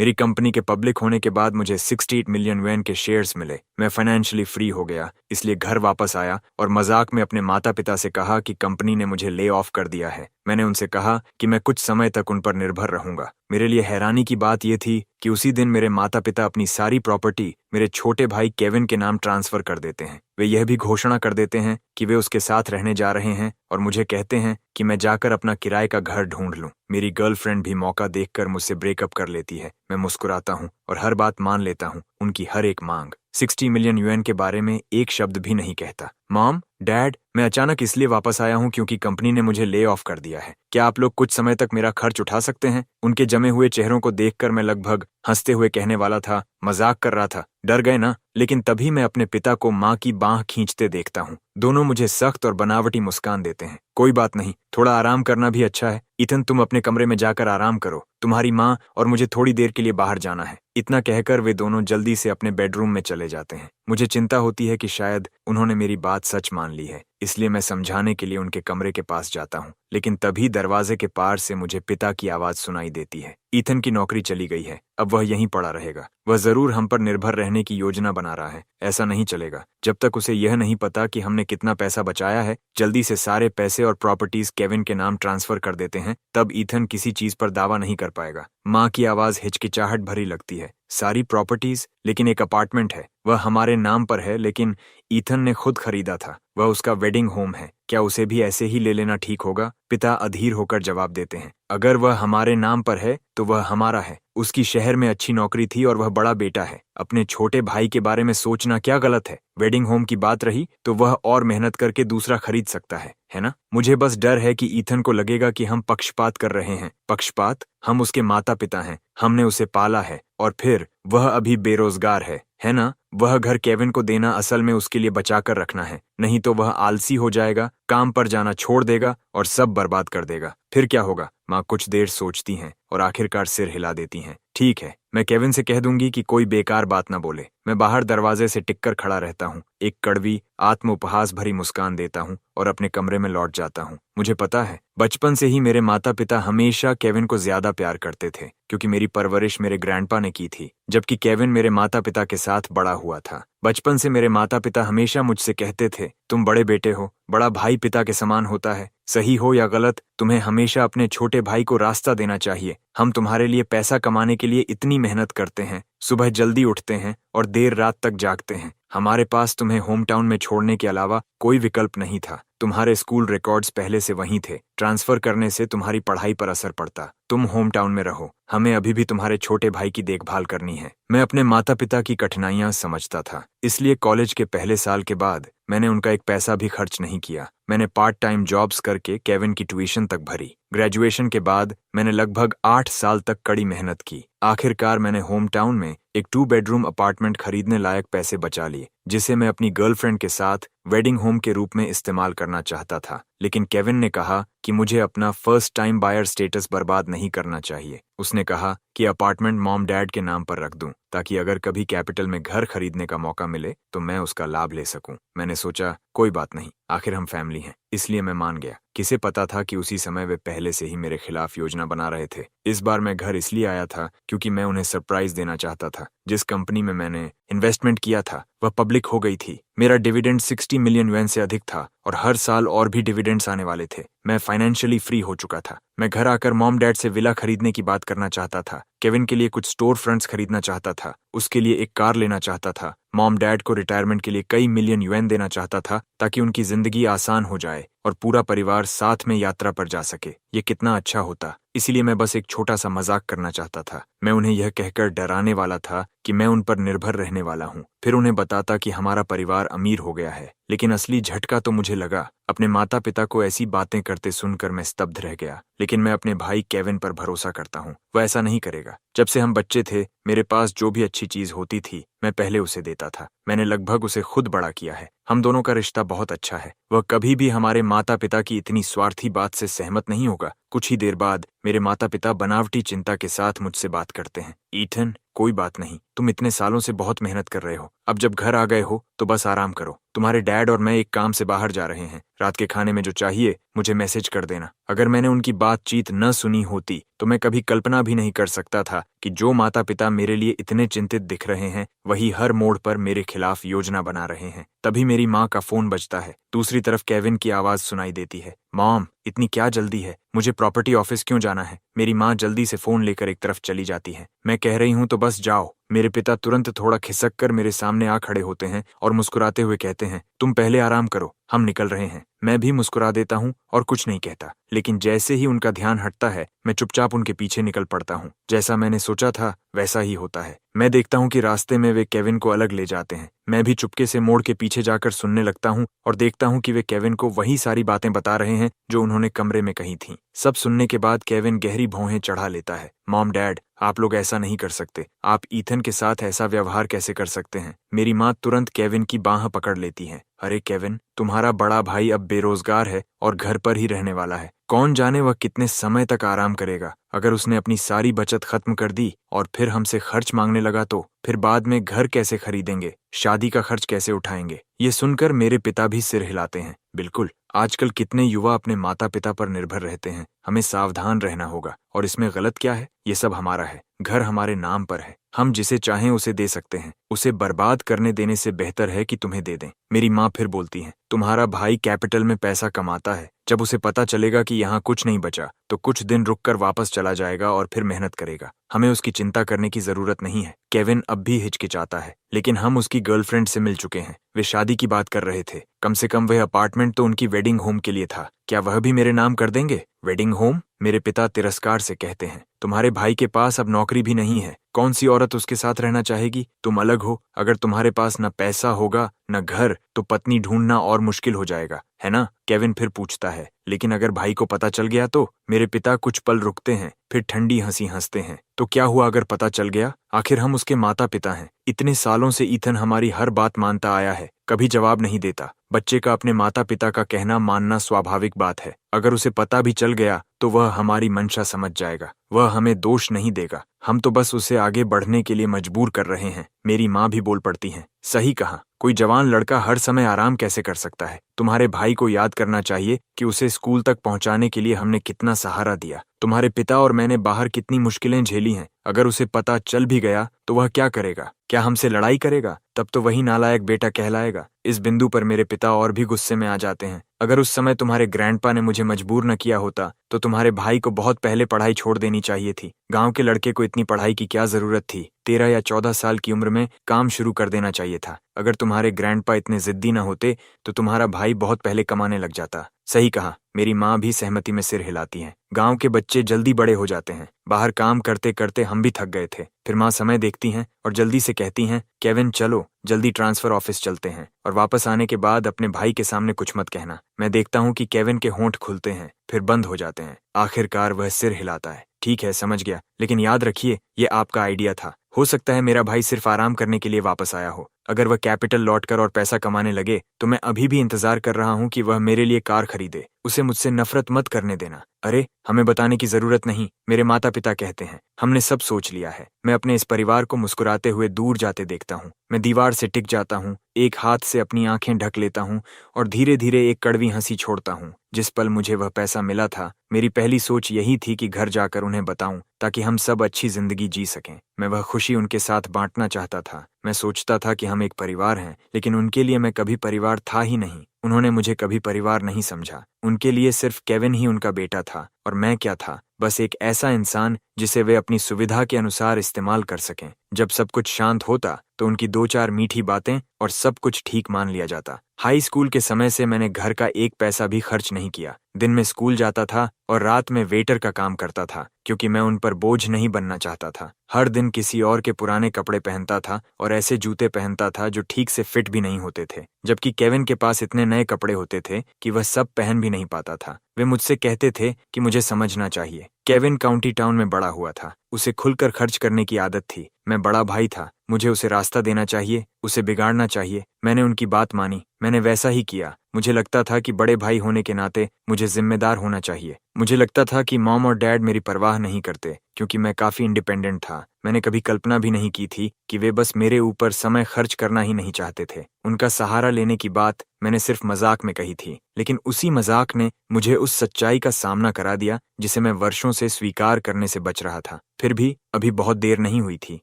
मेरी कंपनी के पब्लिक होने के बाद मुझे 68 मिलियन युएन के शेयर्स मिले। मैं फाइनेंशियली फ्री हो गया, इसलिए घर वापस आया और मजाक में अपने माता पिता से कहा कि कंपनी ने मुझे ले ऑफ कर दिया है। मैंने उनसे कहा कि मैं कुछ समय तक उन पर निर्भर रहूंगा। मेरे लिए हैरानी की बात यह थी कि उसी दिन मेरे माता पिता अपनी सारी प्रॉपर्टी मेरे छोटे भाई केविन के नाम ट्रांसफर कर देते हैं। वे यह भी घोषणा कर देते हैं कि वे उसके साथ रहने जा रहे हैं और मुझे कहते हैं कि मैं जाकर अपना किराए का घर ढूंढ लूं। मेरी गर्लफ्रेंड भी मौका देखकर मुझसे ब्रेकअप कर लेती है। मैं मुस्कुराता हूं और हर बात मान लेता हूं, उनकी हर एक मांग। 60 मिलियन युएन के बारे में एक शब्द भी नहीं कहता। मॉम, डैड, मैं अचानक इसलिए वापस आया हूं क्योंकि कंपनी ने मुझे ले ऑफ कर दिया है। क्या आप लोग कुछ समय तक मेरा खर्च उठा सकते हैं? उनके जमे हुए चेहरों को देखकर मैं लगभग हंसते हुए कहने वाला था, मजाक कर रहा था। डर गए ना? लेकिन तभी मैं अपने पिता को माँ की बांह खींचते देखता हूँ। दोनों मुझे सख्त और बनावटी मुस्कान देते हैं। कोई बात नहीं, थोड़ा आराम करना भी अच्छा है। इथन, तुम अपने कमरे में जाकर आराम करो। तुम्हारी माँ और मुझे थोड़ी देर के लिए बाहर जाना है। इतना कहकर वे दोनों जल्दी से अपने बेडरूम में चले जाते हैं। मुझे चिंता होती है कि शायद उन्होंने मेरी बात सच मान ली है, इसलिए मैं समझाने के लिए उनके कमरे के पास जाता हूँ। लेकिन तभी दरवाजे के पार से मुझे पिता की आवाज सुनाई देती है। ईथन की नौकरी चली गई है, अब वह यहीं पड़ा रहेगा। वह जरूर हम पर निर्भर रहने की योजना बना रहा है। ऐसा नहीं चलेगा जब तक उसे यह नहीं पता कि हमने कितना पैसा बचाया है। जल्दी से सारे पैसे और प्रॉपर्टीज केविन के नाम ट्रांसफर कर देते हैं, तब ईथन किसी चीज पर दावा नहीं कर पाएगा। माँ की आवाज हिचकिचाहट भरी लगती है। सारी प्रॉपर्टीज? लेकिन एक अपार्टमेंट है, वह हमारे नाम पर है, लेकिन ईथन ने खुद खरीदा था। वह उसका वेडिंग होम है, क्या उसे भी ऐसे ही ले लेना ठीक होगा? पिता अधीर होकर जवाब देते हैं, अगर वह हमारे नाम पर है तो वह हमारा है। उसकी शहर में अच्छी नौकरी थी और वह बड़ा बेटा है। अपने छोटे भाई के बारे में सोचना क्या गलत है? वेडिंग होम की बात रही तो वह और मेहनत करके दूसरा खरीद सकता है ना? मुझे बस डर है कि ईथन को लगेगा कि हम पक्षपात कर रहे हैं। पक्षपात? हम उसके माता पिता हैं, हमने उसे पाला है, और फिर वह अभी बेरोजगार है ना? वह घर केविन को देना असल में उसके लिए बचाकर रखना है, नहीं तो वह आलसी हो जाएगा, काम पर जाना छोड़ देगा और सब बर्बाद कर देगा। फिर क्या होगा? माँ कुछ देर सोचती हैं और आखिरकार सिर हिला देती हैं। ठीक है, मैं केविन से कह दूंगी कि कोई बेकार बात ना बोले। मैं बाहर दरवाजे से टिककर खड़ा रहता हूँ, एक कड़वी आत्म उपहास भरी मुस्कान देता हूँ और अपने कमरे में लौट जाता हूँ। मुझे पता है, बचपन से ही मेरे माता पिता हमेशा केविन को ज्यादा प्यार करते थे, क्योंकि मेरी परवरिश मेरे ग्रैंडपा ने की थी, जबकि केविन मेरे माता पिता के साथ बड़ा हुआ था। बचपन से मेरे माता पिता हमेशा मुझसे कहते थे, तुम बड़े बेटे हो, बड़ा भाई पिता के समान होता है। सही हो या गलत, तुम्हें हमेशा अपने छोटे भाई को रास्ता देना चाहिए। हम तुम्हारे लिए पैसा कमाने के लिए इतनी मेहनत करते हैं, सुबह जल्दी उठते हैं और देर रात तक जागते हैं। हमारे पास तुम्हें होम टाउन में छोड़ने के अलावा कोई विकल्प नहीं था। तुम्हारे स्कूल रिकॉर्ड्स पहले से वहीं थे, ट्रांसफर करने से तुम्हारी पढ़ाई पर असर पड़ता। तुम होम टाउन में रहो, हमें अभी भी तुम्हारे छोटे भाई की देखभाल करनी है। मैं अपने माता पिता की कठिनाइयां समझता था, इसलिए कॉलेज के पहले साल के बाद मैंने उनका एक पैसा भी खर्च नहीं किया। मैंने पार्ट टाइम जॉब्स करके केविन की ट्यूशन तक भरी। ग्रेजुएशन के बाद मैंने लगभग 8 साल तक कड़ी मेहनत की। आखिरकार मैंने होम टाउन में एक 2 बेडरूम अपार्टमेंट खरीदने लायक पैसे बचा लिए, जिसे मैं अपनी गर्लफ्रेंड के साथ वेडिंग होम के रूप में इस्तेमाल करना चाहता था। लेकिन केविन ने कहा कि मुझे अपना फर्स्ट टाइम बायर स्टेटस बर्बाद नहीं करना चाहिए। उसने कहा कि अपार्टमेंट मॉम डैड के नाम पर रख दूं, ताकि अगर कभी कैपिटल में घर खरीदने का मौका मिले तो मैं उसका लाभ ले सकूं। मैंने सोचा, कोई बात नहीं, आखिर हम फैमिली हैं, इसलिए मैं मान गया। किसे पता था कि उसी समय वे पहले से ही मेरे खिलाफ योजना बना रहे थे। इस बार मैं घर इसलिए आया था क्योंकि मैं उन्हें सरप्राइज देना चाहता था। जिस कंपनी में मैंने इन्वेस्टमेंट किया था वह पब्लिक हो गई थी। मेरा डिविडेंड 60 मिलियन युएन से अधिक था और हर साल और भी डिविडेंड्स आने वाले थे। मैं फाइनेंशियली फ्री हो चुका था। मैं घर आकर मॉम डैड से विला खरीदने की बात करना चाहता था। केविन के लिए कुछ स्टोर फ्रंट्स खरीदना चाहता था, उसके लिए एक कार लेना चाहता था। मॉम डैड को रिटायरमेंट के लिए कई मिलियन युएन देना चाहता था, ताकि उनकी जिंदगी आसान हो जाए और पूरा परिवार साथ में यात्रा पर जा सके। ये कितना अच्छा होता। इसीलिए मैं बस एक छोटा सा मजाक करना चाहता था। मैं उन्हें यह कहकर डराने वाला था कि मैं उन पर निर्भर रहने वाला हूँ, फिर उन्हें बताता कि हमारा परिवार अमीर हो गया है। लेकिन असली झटका तो मुझे लगा। अपने माता पिता को ऐसी बातें करते सुनकर मैं स्तब्ध रह गया। लेकिन मैं अपने भाई केविन पर भरोसा करता हूँ, वह ऐसा नहीं करेगा। जब से हम बच्चे थे, मेरे पास जो भी अच्छी चीज होती थी मैं पहले उसे देता था। मैंने लगभग उसे खुद बड़ा किया है। हम दोनों का रिश्ता बहुत अच्छा है। वह कभी भी हमारे माता पिता की इतनी स्वार्थी बात से सहमत नहीं होगा। कुछ ही देर बाद मेरे माता पिता बनावटी चिंता के साथ मुझसे बात करते हैं, ईथन, कोई बात नहीं, तुम इतने सालों से बहुत मेहनत कर रहे हो, अब जब घर आ गए हो तो बस आराम करो। तुम्हारे डैड और मैं एक काम से बाहर जा रहे हैं, रात के खाने में जो चाहिए मुझे मैसेज कर देना। अगर मैंने उनकी बातचीत न सुनी होती तो मैं कभी कल्पना भी नहीं कर सकता था कि जो माता पिता मेरे लिए इतने चिंतित दिख रहे हैं वही हर मोड़ पर मेरे खिलाफ योजना बना रहे हैं। तभी मेरी माँ का फोन बजता है। दूसरी तरफ केविन की आवाज सुनाई देती है, मॉम इतनी क्या जल्दी है, मुझे प्रॉपर्टी ऑफिस क्यों जाना है। मेरी माँ जल्दी से फोन लेकर एक तरफ चली जाती है। मैं कह रही हूँ तो बस जाओ। मेरे पिता तुरंत थोड़ा खिसक कर मेरे सामने आ खड़े होते हैं और मुस्कुराते हुए कहते हैं, तुम पहले आराम करो, हम निकल रहे हैं। मैं भी मुस्कुरा देता हूँ और कुछ नहीं कहता, लेकिन जैसे ही उनका ध्यान हटता है मैं चुपचाप उनके पीछे निकल पड़ता हूँ। जैसा मैंने सोचा था वैसा ही होता है। मैं देखता हूँ कि रास्ते में वे केविन को अलग ले जाते हैं। मैं भी चुपके से मोड़ के पीछे जाकर सुनने लगता हूँ और देखता हूँ कि वे केविन को वही सारी बातें बता रहे हैं जो उन्होंने कमरे में कही थीं। सब सुनने के बाद केविन गहरी भौहें चढ़ा लेता है। मॉम डैड, आप लोग ऐसा नहीं कर सकते, आप ईथन के साथ ऐसा व्यवहार कैसे कर सकते हैं। मेरी माँ तुरंत केविन की बाह पकड़ लेती है। अरे केविन, तुम्हारा बड़ा भाई अब बेरोजगार है और घर पर ही रहने वाला है। कौन जाने वह कितने समय तक आराम करेगा। अगर उसने अपनी सारी बचत खत्म कर दी और फिर हमसे खर्च मांगने लगा तो फिर बाद में घर कैसे खरीदेंगे, शादी का खर्च कैसे उठाएंगे। ये सुनकर मेरे पिता भी सिर हिलाते हैं। बिल्कुल, आजकल कितने युवा अपने माता पिता पर निर्भर रहते हैं। हमें सावधान रहना होगा। और इसमें गलत क्या है, ये सब हमारा है, घर हमारे नाम पर है, हम जिसे चाहें उसे दे सकते हैं। उसे बर्बाद करने देने से बेहतर है कि तुम्हें दे दें। मेरी माँ फिर बोलती है, तुम्हारा भाई कैपिटल में पैसा कमाता है, जब उसे पता चलेगा कि यहाँ कुछ नहीं बचा तो कुछ दिन रुककर वापस चला जाएगा और फिर मेहनत करेगा। हमें उसकी चिंता करने की जरूरत नहीं है। केविन अब भी हिचकिचाता है, लेकिन हम उसकी गर्लफ्रेंड से मिल चुके हैं। वे शादी की बात कर रहे थे। कम से कम वह अपार्टमेंट तो उनकी वेडिंग होम के लिए था। क्या वह भी मेरे नाम कर देंगे? Wedding home? मेरे पिता तिरस्कार से कहते हैं, तुम्हारे भाई के पास अब नौकरी भी नहीं है, कौन सी औरत उसके साथ रहना चाहेगी। तुम अलग हो, अगर तुम्हारे पास न पैसा होगा न घर तो पत्नी ढूंढना और मुश्किल हो जाएगा, है ना। केविन फिर पूछता है, लेकिन अगर भाई को पता चल गया तो। मेरे पिता कुछ पल रुकते हैं, फिर ठंडी हंसी हंसते हैं। तो क्या हुआ अगर पता चल गया? आखिर हम उसके माता पिता हैं। इतने सालों से ईथन हमारी हर बात मानता आया है, कभी जवाब नहीं देता। बच्चे का अपने माता पिता का कहना मानना स्वाभाविक बात है। अगर उसे पता भी चल गया तो वह हमारी मंशा समझ जाएगा, वह हमें दोष नहीं देगा। हम तो बस उसे आगे बढ़ने के लिए मजबूर कर रहे हैं। मेरी माँ भी बोल पड़ती हैं, सही कहा, कोई जवान लड़का हर समय आराम कैसे कर सकता है। तुम्हारे भाई को याद करना चाहिए कि उसे स्कूल तक पहुंचाने के लिए हमने कितना सहारा दिया। तुम्हारे पिता और मैंने बाहर कितनी मुश्किलें झेली हैं। अगर उसे पता चल भी गया तो वह क्या करेगा? क्या हमसे लड़ाई करेगा? तब तो वही नालायक बेटा कहलाएगा। इस बिंदु पर मेरे पिता और भी गुस्से में आ जाते हैं। अगर उस समय तुम्हारे ग्रैंडपा ने मुझे मजबूर न किया होता तो तुम्हारे भाई को बहुत पहले पढ़ाई छोड़ देनी चाहिए थी। गांव के लड़के को इतनी पढ़ाई की क्या जरूरत थी? 13 या 14 साल की उम्र में काम शुरू कर देना चाहिए था। अगर तुम्हारे ग्रैंडपा इतने जिद्दी न होते तो तुम्हारा भाई बहुत पहले कमाने लग जाता। सही कहा, मेरी माँ भी सहमति में सिर हिलाती हैं। गांव के बच्चे जल्दी बड़े हो जाते हैं। बाहर काम करते करते हम भी थक गए थे। फिर माँ समय देखती हैं और जल्दी से कहती हैं, केविन चलो जल्दी ट्रांसफर ऑफिस चलते हैं और वापस आने के बाद अपने भाई के सामने कुछ मत कहना। मैं देखता हूँ कि केविन के होंठ खुलते हैं फिर बंद हो जाते हैं। आखिरकार वह सिर हिलाता है। ठीक है, समझ गया, लेकिन याद रखिए ये आपका आइडिया था। हो सकता है मेरा भाई सिर्फ आराम करने के लिए वापस आया हो। अगर वह कैपिटल लौटकर और पैसा कमाने लगे तो मैं अभी भी इंतजार कर रहा हूँ कि वह मेरे लिए कार खरीदे। उसे मुझसे नफरत मत करने देना। अरे हमें बताने की जरूरत नहीं, मेरे माता पिता कहते हैं, हमने सब सोच लिया है। मैं अपने इस परिवार को मुस्कुराते हुए दूर जाते देखता हूँ। मैं दीवार से टिक जाता हूँ, एक हाथ से अपनी आंखें ढक लेता हूँ और धीरे धीरे एक कड़वी हंसी छोड़ता हूँ। जिस पल मुझे वह पैसा मिला था मेरी पहली सोच यही थी कि घर जाकर उन्हें बताऊं ताकि हम सब अच्छी जिंदगी जी सकें। मैं वह खुशी उनके साथ बांटना चाहता था। मैं सोचता था कि हम एक परिवार हैं, लेकिन उनके लिए मैं कभी परिवार था ही नहीं। उन्होंने मुझे कभी परिवार नहीं समझा। उनके लिए सिर्फ केविन ही उनका बेटा था और मैं क्या था? बस एक ऐसा इंसान जिसे वे अपनी सुविधा के अनुसार इस्तेमाल कर सकें। जब सब कुछ शांत होता तो उनकी 2-4 मीठी बातें और सब कुछ ठीक मान लिया जाता। हाई स्कूल के समय से मैंने घर का एक पैसा भी खर्च नहीं किया। दिन में स्कूल जाता था और रात में वेटर का काम करता था, क्योंकि मैं उन पर बोझ नहीं बनना चाहता था। हर दिन किसी और के पुराने कपड़े पहनता था और ऐसे जूते पहनता था जो ठीक से फिट भी नहीं होते थे, जबकि केविन के पास इतने नए कपड़े होते थे कि वह सब पहन भी नहीं पाता था। वे मुझसे कहते थे कि मुझे समझना चाहिए। केविन काउंटी टाउन में बड़ा हुआ था, उसे खुलकर खर्च करने की आदत थी। मैं बड़ा भाई था, मुझे उसे रास्ता देना चाहिए, उसे बिगाड़ना चाहिए। मैंने उनकी बात मानी, मैंने वैसा ही किया। मुझे लगता था कि बड़े भाई होने के नाते मुझे जिम्मेदार होना चाहिए। मुझे लगता था कि मॉम और डैड मेरी परवाह नहीं करते क्योंकि मैं काफ़ी इंडिपेंडेंट था। मैंने कभी कल्पना भी नहीं की थी कि वे बस मेरे ऊपर समय खर्च करना ही नहीं चाहते थे। उनका सहारा लेने की बात मैंने सिर्फ मजाक में कही थी, लेकिन उसी मजाक ने मुझे उस सच्चाई का सामना करा दिया जिसे मैं वर्षों से स्वीकार करने से बच रहा था। फिर भी अभी बहुत देर नहीं हुई थी।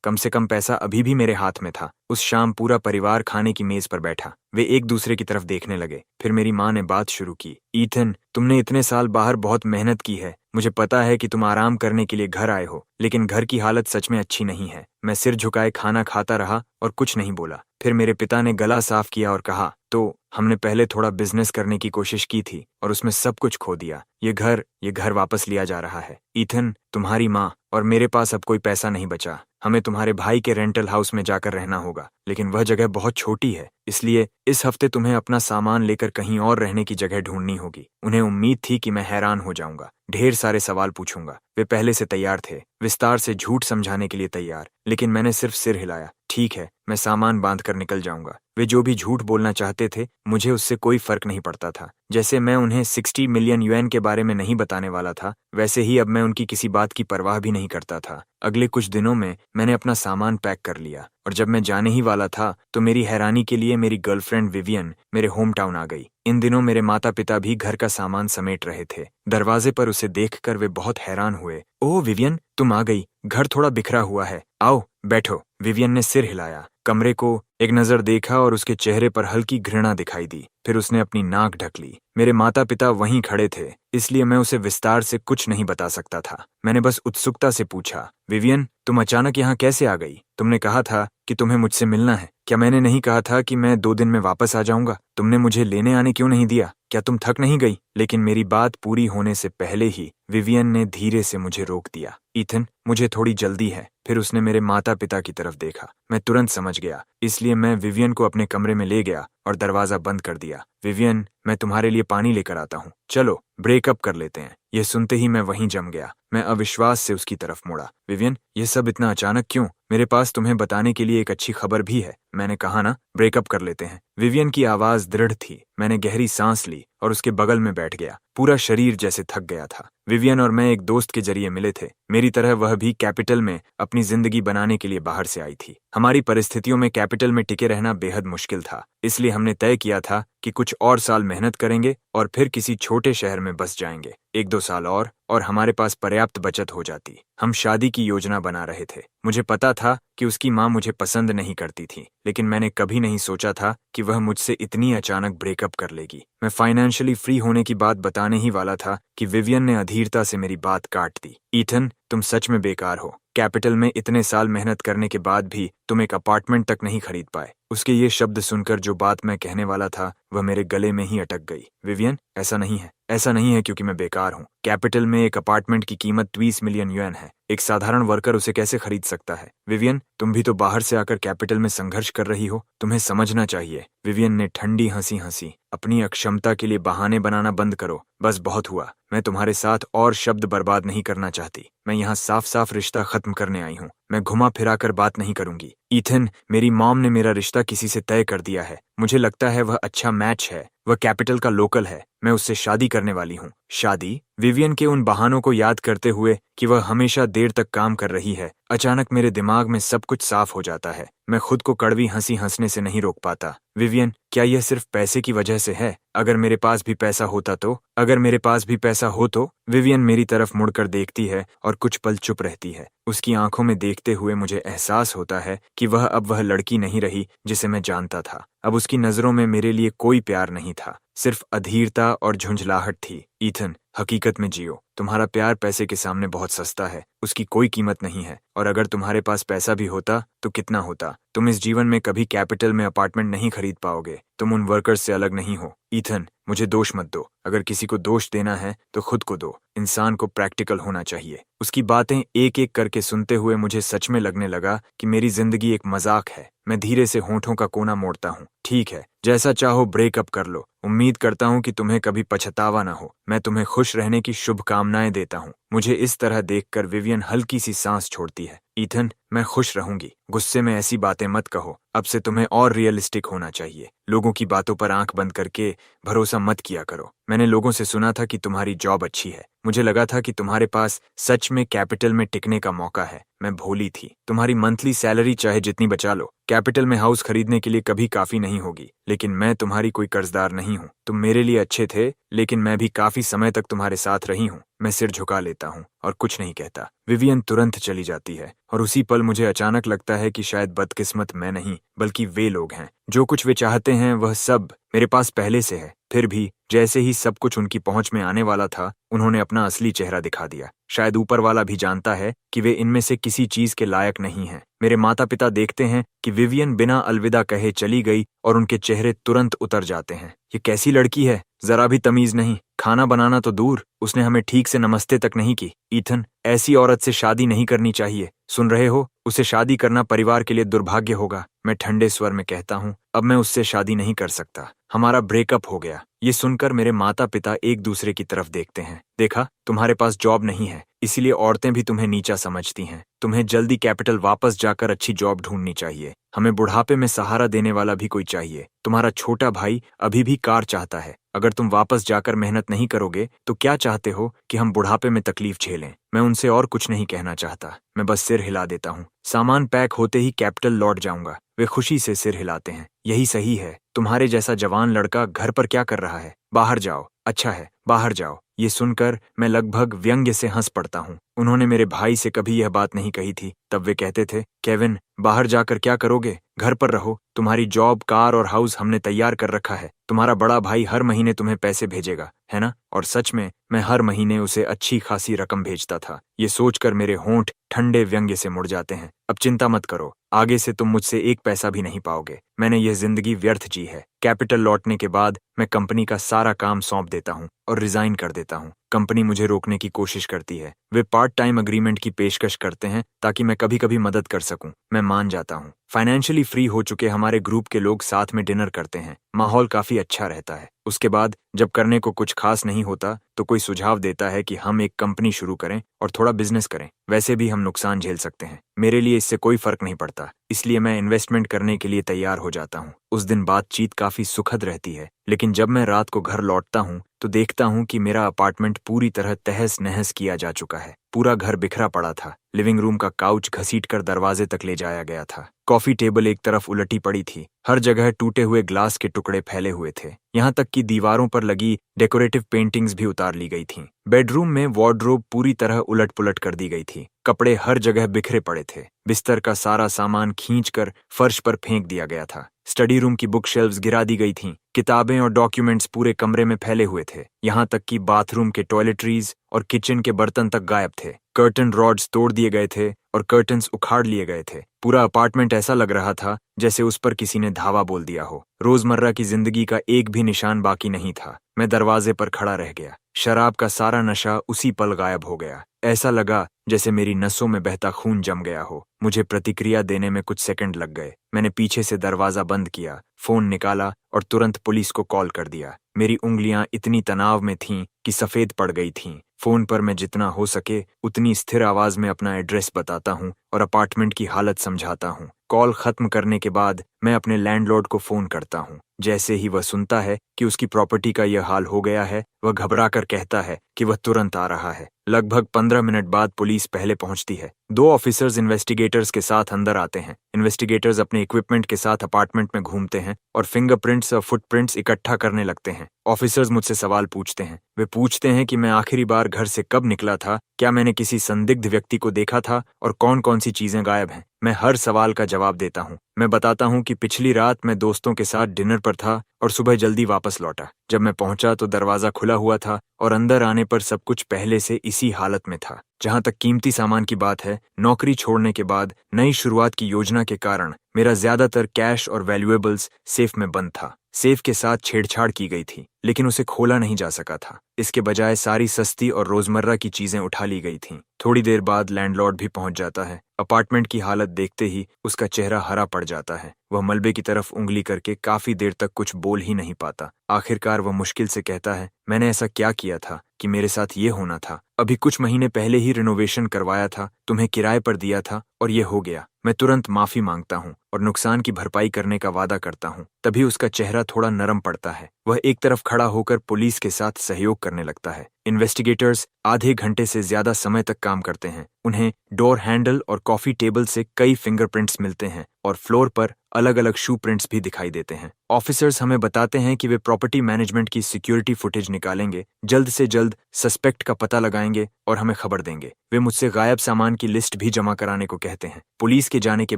कम से कम पैसा अभी भी मेरे हाथ में था। उस शाम पूरा परिवार खाने की मेज पर बैठा। वे एक दूसरे की तरफ देखने लगे। फिर मेरी माँ ने बात शुरू की। ईथन, तुमने इतने साल बाहर बहुत मेहनत की है। मुझे पता है कि तुम आराम करने के लिए घर आए हो, लेकिन घर की हालत सच में अच्छी नहीं है। मैं सिर झुकाए खाना खाता रहा और कुछ नहीं बोला। फिर मेरे पिता ने गला साफ किया और कहा, तो हमने पहले थोड़ा बिजनेस करने की कोशिश की थी और उसमें सब कुछ खो दिया। ये घर वापस लिया जा रहा है। ईथन, तुम्हारी माँ और मेरे पास अब कोई पैसा नहीं बचा। हमें तुम्हारे भाई के रेंटल हाउस में जाकर रहना होगा, लेकिन वह जगह बहुत छोटी है, इसलिए इस हफ्ते तुम्हें अपना सामान लेकर कहीं और रहने की जगह ढूंढनी होगी। उन्हें उम्मीद थी कि मैं हैरान हो जाऊंगा, ढेर सारे सवाल पूछूंगा। वे पहले से तैयार थे, विस्तार से झूठ समझाने के लिए तैयार, लेकिन मैंने सिर्फ सिर हिलाया। ठीक है, मैं सामान बांध कर निकल जाऊंगा। वे जो भी झूठ बोलना चाहते थे, मुझे उससे कोई फर्क नहीं पड़ता था। जैसे मैं उन्हें 60 मिलियन युएन के बारे में नहीं बताने वाला था, वैसे ही अब मैं उनकी किसी बात की परवाह भी नहीं करता था। अगले कुछ दिनों में मैंने अपना सामान पैक कर लिया और जब मैं जाने ही वाला था तो मेरी हैरानी के लिए मेरी गर्लफ्रेंड विवियन मेरे होम टाउन आ गई। इन दिनों मेरे माता पिता भी घर का सामान समेट रहे थे। दरवाजे पर उसे देखकर वे बहुत हैरान हुए। ओह विवियन, तुम आ गई। घर थोड़ा बिखरा हुआ है, आओ बैठो। विवियन ने सिर हिलाया, कमरे को एक नजर देखा और उसके चेहरे पर हल्की घृणा दिखाई दी। फिर उसने अपनी नाक ढक ली। मेरे माता पिता वहीं खड़े थे, इसलिए मैं उसे विस्तार से कुछ नहीं बता सकता था। मैंने बस उत्सुकता से पूछा, विवियन, तुम अचानक यहाँ कैसे आ गई? तुमने कहा था कि तुम्हें मुझसे मिलना है। क्या मैंने नहीं कहा था कि मैं 2 दिन में वापस आ जाऊंगा? तुमने मुझे लेने आने क्यों नहीं दिया? क्या तुम थक नहीं गई? लेकिन मेरी बात पूरी होने से पहले ही विवियन ने धीरे से मुझे रोक दिया। ईथन, मुझे थोड़ी जल्दी है। फिर उसने मेरे माता पिता की तरफ देखा। मैं तुरंत समझ गया, इसलिए मैं विवियन को अपने कमरे में ले गया और दरवाजा बंद कर दिया। विवियन, मैं तुम्हारे लिए पानी लेकर आता हूँ, चलो ब्रेकअप कर लेते हैं। यह सुनते ही मैं वहीं जम गया। मैं अविश्वास से उसकी तरफ मुड़ा। विवियन, यह सब इतना अचानक क्यों? मेरे पास तुम्हें बताने के लिए एक अच्छी खबर भी है। मैंने कहा ना, ब्रेकअप कर लेते हैं। विवियन की आवाज दृढ़ थी। मैंने गहरी सांस ली और उसके बगल में बैठ गया। पूरा शरीर जैसे थक गया था। विवियन और मैं एक दोस्त के जरिए मिले थे। मेरी तरह वह भी कैपिटल में अपनी जिंदगी बनाने के लिए बाहर से आई थी। हमारी परिस्थितियों में कैपिटल में टिके रहना बेहद मुश्किल था, इसलिए हमने तय किया था कि कुछ और साल मेहनत करेंगे और फिर किसी छोटे शहर में बस जाएंगे। 1-2 साल और हमारे पास पर्याप्त बचत हो जाती। हम शादी की योजना बना रहे थे। मुझे पता था कि उसकी माँ मुझे पसंद नहीं करती थी, लेकिन मैंने कभी नहीं सोचा था कि वह मुझसे इतनी अचानक ब्रेकअप कर लेगी। मैं फाइनेंशियली फ्री होने की बात बताने ही वाला था कि विवियन ने अधीरता से मेरी बात काट दी। ईथन, तुम सच में बेकार हो। कैपिटल में इतने साल मेहनत करने के बाद भी तुम एक अपार्टमेंट तक नहीं खरीद पाए। उसके ये शब्द सुनकर जो बात मैं कहने वाला था वह मेरे गले में ही अटक गई। विवियन, ऐसा नहीं है क्योंकि मैं बेकार हूँ। कैपिटल में एक अपार्टमेंट की कीमत 20 मिलियन युएन है। एक साधारण वर्कर उसे कैसे खरीद सकता है? विवियन, तुम भी तो बाहर से आकर कैपिटल में संघर्ष कर रही हो, तुम्हें समझना चाहिए। विवियन ने ठंडी हंसी हंसी। अपनी अक्षमता के लिए बहाने बनाना बंद करो। बस बहुत हुआ। मैं तुम्हारे साथ और शब्द बर्बाद नहीं करना चाहती। मैं यहाँ साफ साफ रिश्ता खत्म करने आई हूँ। मैं घुमा फिरा कर बात नहीं करूंगी। ईथन, मेरी मॉम ने मेरा रिश्ता किसी से तय कर दिया है। मुझे लगता है वह अच्छा मैच है। वह कैपिटल का लोकल है। मैं उससे शादी करने वाली हूँ। शादी? विवियन के उन बहानों को याद करते हुए कि वह हमेशा देर तक काम कर रही है, अचानक मेरे दिमाग में सब कुछ साफ हो जाता है। मैं खुद को कड़वी हंसी हंसने से नहीं रोक पाता। विवियन, क्या यह सिर्फ पैसे की वजह से है? अगर मेरे पास भी पैसा होता तो? अगर मेरे पास भी पैसा हो तो? विवियन मेरी तरफ मुड़कर देखती है और कुछ पल चुप रहती है। उसकी आंखों में देखते हुए मुझे एहसास होता है कि वह अब वह लड़की नहीं रही जिसे मैं जानता था। अब उसकी नजरों में मेरे लिए कोई प्यार नहीं था, सिर्फ अधीरता और झुंझलाहट थी। ईथन, हकीकत में जियो। तुम्हारा प्यार पैसे के सामने बहुत सस्ता है, उसकी कोई कीमत नहीं है। और अगर तुम्हारे पास पैसा भी होता तो कितना होता? तुम इस जीवन में कभी कैपिटल में अपार्टमेंट नहीं खरीद पाओगे। तुम उन वर्कर्स से अलग नहीं हो। ईथन, मुझे दोष मत दो। अगर किसी को दोष देना है तो खुद को दो। इंसान को प्रैक्टिकल होना चाहिए। उसकी बातें एक एक करके सुनते हुए मुझे सच में लगने लगा कि मेरी जिंदगी एक मजाक है। मैं धीरे से होठों का कोना मोड़ता हूँ। ठीक है, जैसा चाहो ब्रेकअप कर लो। उम्मीद करता हूँ कि तुम्हें कभी पछतावा ना हो। मैं तुम्हें खुश रहने की शुभकामनाएं देता हूँ। मुझे इस तरह देखकर विवियन हल्की सी सांस छोड़ती है। ईथन, मैं खुश रहूंगी। गुस्से में ऐसी बातें मत कहो। अब से तुम्हें और रियलिस्टिक होना चाहिए। लोगों की बातों पर आंख बंद करके भरोसा मत किया करो। मैंने लोगों से सुना था कि तुम्हारी जॉब अच्छी है। मुझे लगा था कि तुम्हारे पास सच में कैपिटल में टिकने का मौका है। मैं भोली थी। तुम्हारी मंथली सैलरी चाहे जितनी बचा लो, कैपिटल में हाउस खरीदने के लिए कभी काफी नहीं होगी। लेकिन मैं तुम्हारी कोई कर्जदार नहीं हूँ। तुम मेरे लिए अच्छे थे, लेकिन मैं भी काफी समय तक तुम्हारे साथ रही हूँ। मैं सिर झुका लेता हूँ और कुछ नहीं कहता। विवियन तुरंत चली जाती है और उसी पल मुझे अचानक लगता है कि शायद बदकिस्मत मैं नहीं, बल्कि वे लोग हैं। जो कुछ वे चाहते हैं वह सब मेरे पास पहले से है। फिर भी जैसे ही सब कुछ उनकी पहुंच में आने वाला था, उन्होंने अपना असली चेहरा दिखा दिया। शायद ऊपर वाला भी जानता है कि वे इनमें से किसी चीज के लायक नहीं हैं। मेरे माता पिता देखते हैं कि विवियन बिना अलविदा कहे चली गई और उनके चेहरे तुरंत उतर जाते हैं। ये कैसी लड़की है, जरा भी तमीज नहीं। खाना बनाना तो दूर, उसने हमें ठीक से नमस्ते तक नहीं की। ईथन, ऐसी औरत से शादी नहीं करनी चाहिए। सुन रहे हो? उसे शादी करना परिवार के लिए दुर्भाग्य होगा। मैं ठंडे स्वर में कहता हूँ, अब मैं उससे शादी नहीं कर सकता। हमारा ब्रेकअप हो गया। ये सुनकर मेरे माता पिता एक दूसरे की तरफ देखते हैं। देखा, तुम्हारे पास जॉब नहीं है, इसीलिए औरतें भी तुम्हें नीचा समझती हैं। तुम्हें जल्दी कैपिटल वापस जाकर अच्छी जॉब ढूंढनी चाहिए। हमें बुढ़ापे में सहारा देने वाला भी कोई चाहिए। तुम्हारा छोटा भाई अभी भी कार चाहता है। अगर तुम वापस जाकर मेहनत नहीं करोगे तो क्या चाहते हो कि हम बुढ़ापे में तकलीफ झेलें? मैं उनसे और कुछ नहीं कहना चाहता। मैं बस सिर हिला देता हूँ। सामान पैक होते ही कैपिटल लौट जाऊंगा। वे खुशी से सिर हिलाते हैं। यही सही है। तुम्हारे जैसा जवान लड़का घर पर क्या कर रहा है? बाहर जाओ। अच्छा है, बाहर जाओ। ये सुनकर मैं लगभग व्यंग्य से हंस पड़ता हूँ। उन्होंने मेरे भाई से कभी यह बात नहीं कही थी। तब वे कहते थे, केविन, बाहर जाकर क्या करोगे? घर पर रहो। तुम्हारी जॉब, कार और हाउस हमने तैयार कर रखा है। तुम्हारा बड़ा भाई हर महीने तुम्हें पैसे भेजेगा, है ना? और सच में मैं हर महीने उसे अच्छी खासी रकम भेजता था। ये सोचकर मेरे होंठ ठंडे व्यंग्य से मुड़ जाते हैं। अब चिंता मत करो, आगे से तुम मुझसे एक पैसा भी नहीं पाओगे। मैंने यह जिंदगी व्यर्थ जी है। कैपिटल लौटने के बाद मैं कंपनी का सारा काम सौंप देता हूँ और रिजाइन कर देता हूँ। कंपनी मुझे रोकने की कोशिश करती है। वे पार्ट टाइम अग्रीमेंट की पेशकश करते हैं ताकि मैं कभी कभी मदद कर सकूं। मैं मान जाता हूँ। फाइनेंशियली फ्री हो चुके हमारे ग्रुप के लोग साथ में डिनर करते हैं। माहौल काफी अच्छा रहता है। उसके बाद जब करने को कुछ खास नहीं होता तो कोई सुझाव देता है कि हम एक कंपनी शुरू करें और थोड़ा बिजनेस करें। वैसे भी हम नुकसान झेल सकते हैं। मेरे लिए इससे कोई फर्क नहीं पड़ता, इसलिए मैं इन्वेस्टमेंट करने के लिए तैयार हो जाता हूँ। उस दिन बातचीत काफी सुखद रहती है, लेकिन जब मैं रात को घर लौटता हूँ तो देखता हूँ कि मेरा अपार्टमेंट पूरी तरह तहस नहस किया जा चुका है। पूरा घर बिखरा पड़ा था। लिविंग रूम का काउच घसीटकर दरवाजे तक ले जाया गया था। कॉफी टेबल एक तरफ उलटी पड़ी थी। हर जगह टूटे हुए ग्लास के टुकड़े फैले हुए थे। यहाँ तक कि दीवारों पर लगी डेकोरेटिव पेंटिंग्स भी उतार ली गई थीं। बेडरूम में वार्डरोब पूरी तरह उलट पुलट कर दी गई थी। कपड़े हर जगह बिखरे पड़े थे। बिस्तर का सारा सामान खींचकर फर्श पर फेंक दिया गया था। स्टडी रूम की बुक शेल्व्स गिरा दी गई थीं। किताबें और डॉक्यूमेंट्स पूरे कमरे में फैले हुए थे। यहाँ तक कि बाथरूम के टॉयलेटरीज और किचन के बर्तन तक गायब थे। कर्टन रॉड्स तोड़ दिए गए थे और कर्टन्स उखाड़ लिए गए थे। पूरा अपार्टमेंट ऐसा लग रहा था जैसे उस पर किसी ने धावा बोल दिया हो। रोजमर्रा की जिंदगी का एक भी निशान बाकी नहीं था। मैं दरवाजे पर खड़ा रह गया। शराब का सारा नशा उसी पल गायब हो गया। ऐसा लगा जैसे मेरी नसों में बहता खून जम गया हो। मुझे प्रतिक्रिया देने में कुछ सेकंड लग गए। मैंने पीछे से दरवाजा बंद किया, फोन निकाला और तुरंत पुलिस को कॉल कर दिया। मेरी उंगलियां इतनी तनाव में थीं कि सफेद पड़ गई थीं। फोन पर मैं जितना हो सके उतनी स्थिर आवाज में अपना एड्रेस बताता हूँ और अपार्टमेंट की हालत समझाता हूँ। कॉल खत्म करने के बाद मैं अपने लैंडलॉर्ड को फोन करता हूँ। जैसे ही वह सुनता है कि उसकी प्रॉपर्टी का यह हाल हो गया है, वह घबराकर कहता है कि वह तुरंत आ रहा है। लगभग 15 मिनट बाद पुलिस पहले पहुंचती है। 2 ऑफिसर्स इन्वेस्टिगेटर्स के साथ अंदर आते हैं। इन्वेस्टिगेटर्स अपने इक्विपमेंट के साथ अपार्टमेंट में घूमते हैं और फिंगरप्रिंट्स और फुटप्रिंट्स इकट्ठा करने लगते हैं। ऑफिसर्स मुझसे सवाल पूछते हैं। वे पूछते हैं कि मैं आखिरी बार घर से कब निकला था, क्या मैंने किसी संदिग्ध व्यक्ति को देखा था और कौन कौन सी चीजें गायब हैं। मैं हर सवाल का जवाब देता हूँ। मैं बताता हूँ कि पिछली रात मैं दोस्तों के साथ डिनर पर था और सुबह जल्दी वापस लौटा। जब मैं पहुंचा तो दरवाजा खुला हुआ था और अंदर आने पर सब कुछ पहले से इसी हालत में था। जहां तक कीमती सामान की बात है, नौकरी छोड़ने के बाद नई शुरुआत की योजना के कारण मेरा ज्यादातर कैश और वैल्यूएबल्स सेफ में बंद था। सेफ के साथ छेड़छाड़ की गई थी, लेकिन उसे खोला नहीं जा सका था। इसके बजाय सारी सस्ती और रोजमर्रा की चीजें उठा ली गई थीं। थोड़ी देर बाद लैंडलॉर्ड भी पहुंच जाता है। अपार्टमेंट की हालत देखते ही उसका चेहरा हरा पड़ जाता है। वह मलबे की तरफ उंगली करके काफी देर तक कुछ बोल ही नहीं पाता। आखिरकार वह मुश्किल से कहता है, मैंने ऐसा क्या किया था कि मेरे साथ ये होना था? अभी कुछ महीने पहले ही रिनोवेशन करवाया था, तुम्हें किराए पर दिया था और ये हो गया। मैं तुरंत माफी मांगता हूँ और नुकसान की भरपाई करने का वादा करता हूँ। तभी उसका चेहरा थोड़ा नरम पड़ता है। वह एक तरफ खड़ा होकर पुलिस के साथ सहयोग करने लगता है। इन्वेस्टिगेटर्स आधे घंटे से ज्यादा समय तक काम करते हैं। उन्हें डोर हैंडल और कॉफी टेबल से कई फिंगरप्रिंट्स मिलते हैं और फ्लोर पर अलग अलग शू प्रिंट्स भी दिखाई देते हैं। ऑफिसर्स हमें बताते हैं कि वे प्रॉपर्टी मैनेजमेंट की सिक्योरिटी फुटेज निकालेंगे, जल्द से जल्द सस्पेक्ट का पता लगाएंगे और हमें खबर देंगे। वे मुझसे गायब सामान की लिस्ट भी जमा कराने को कहते हैं। पुलिस के जाने के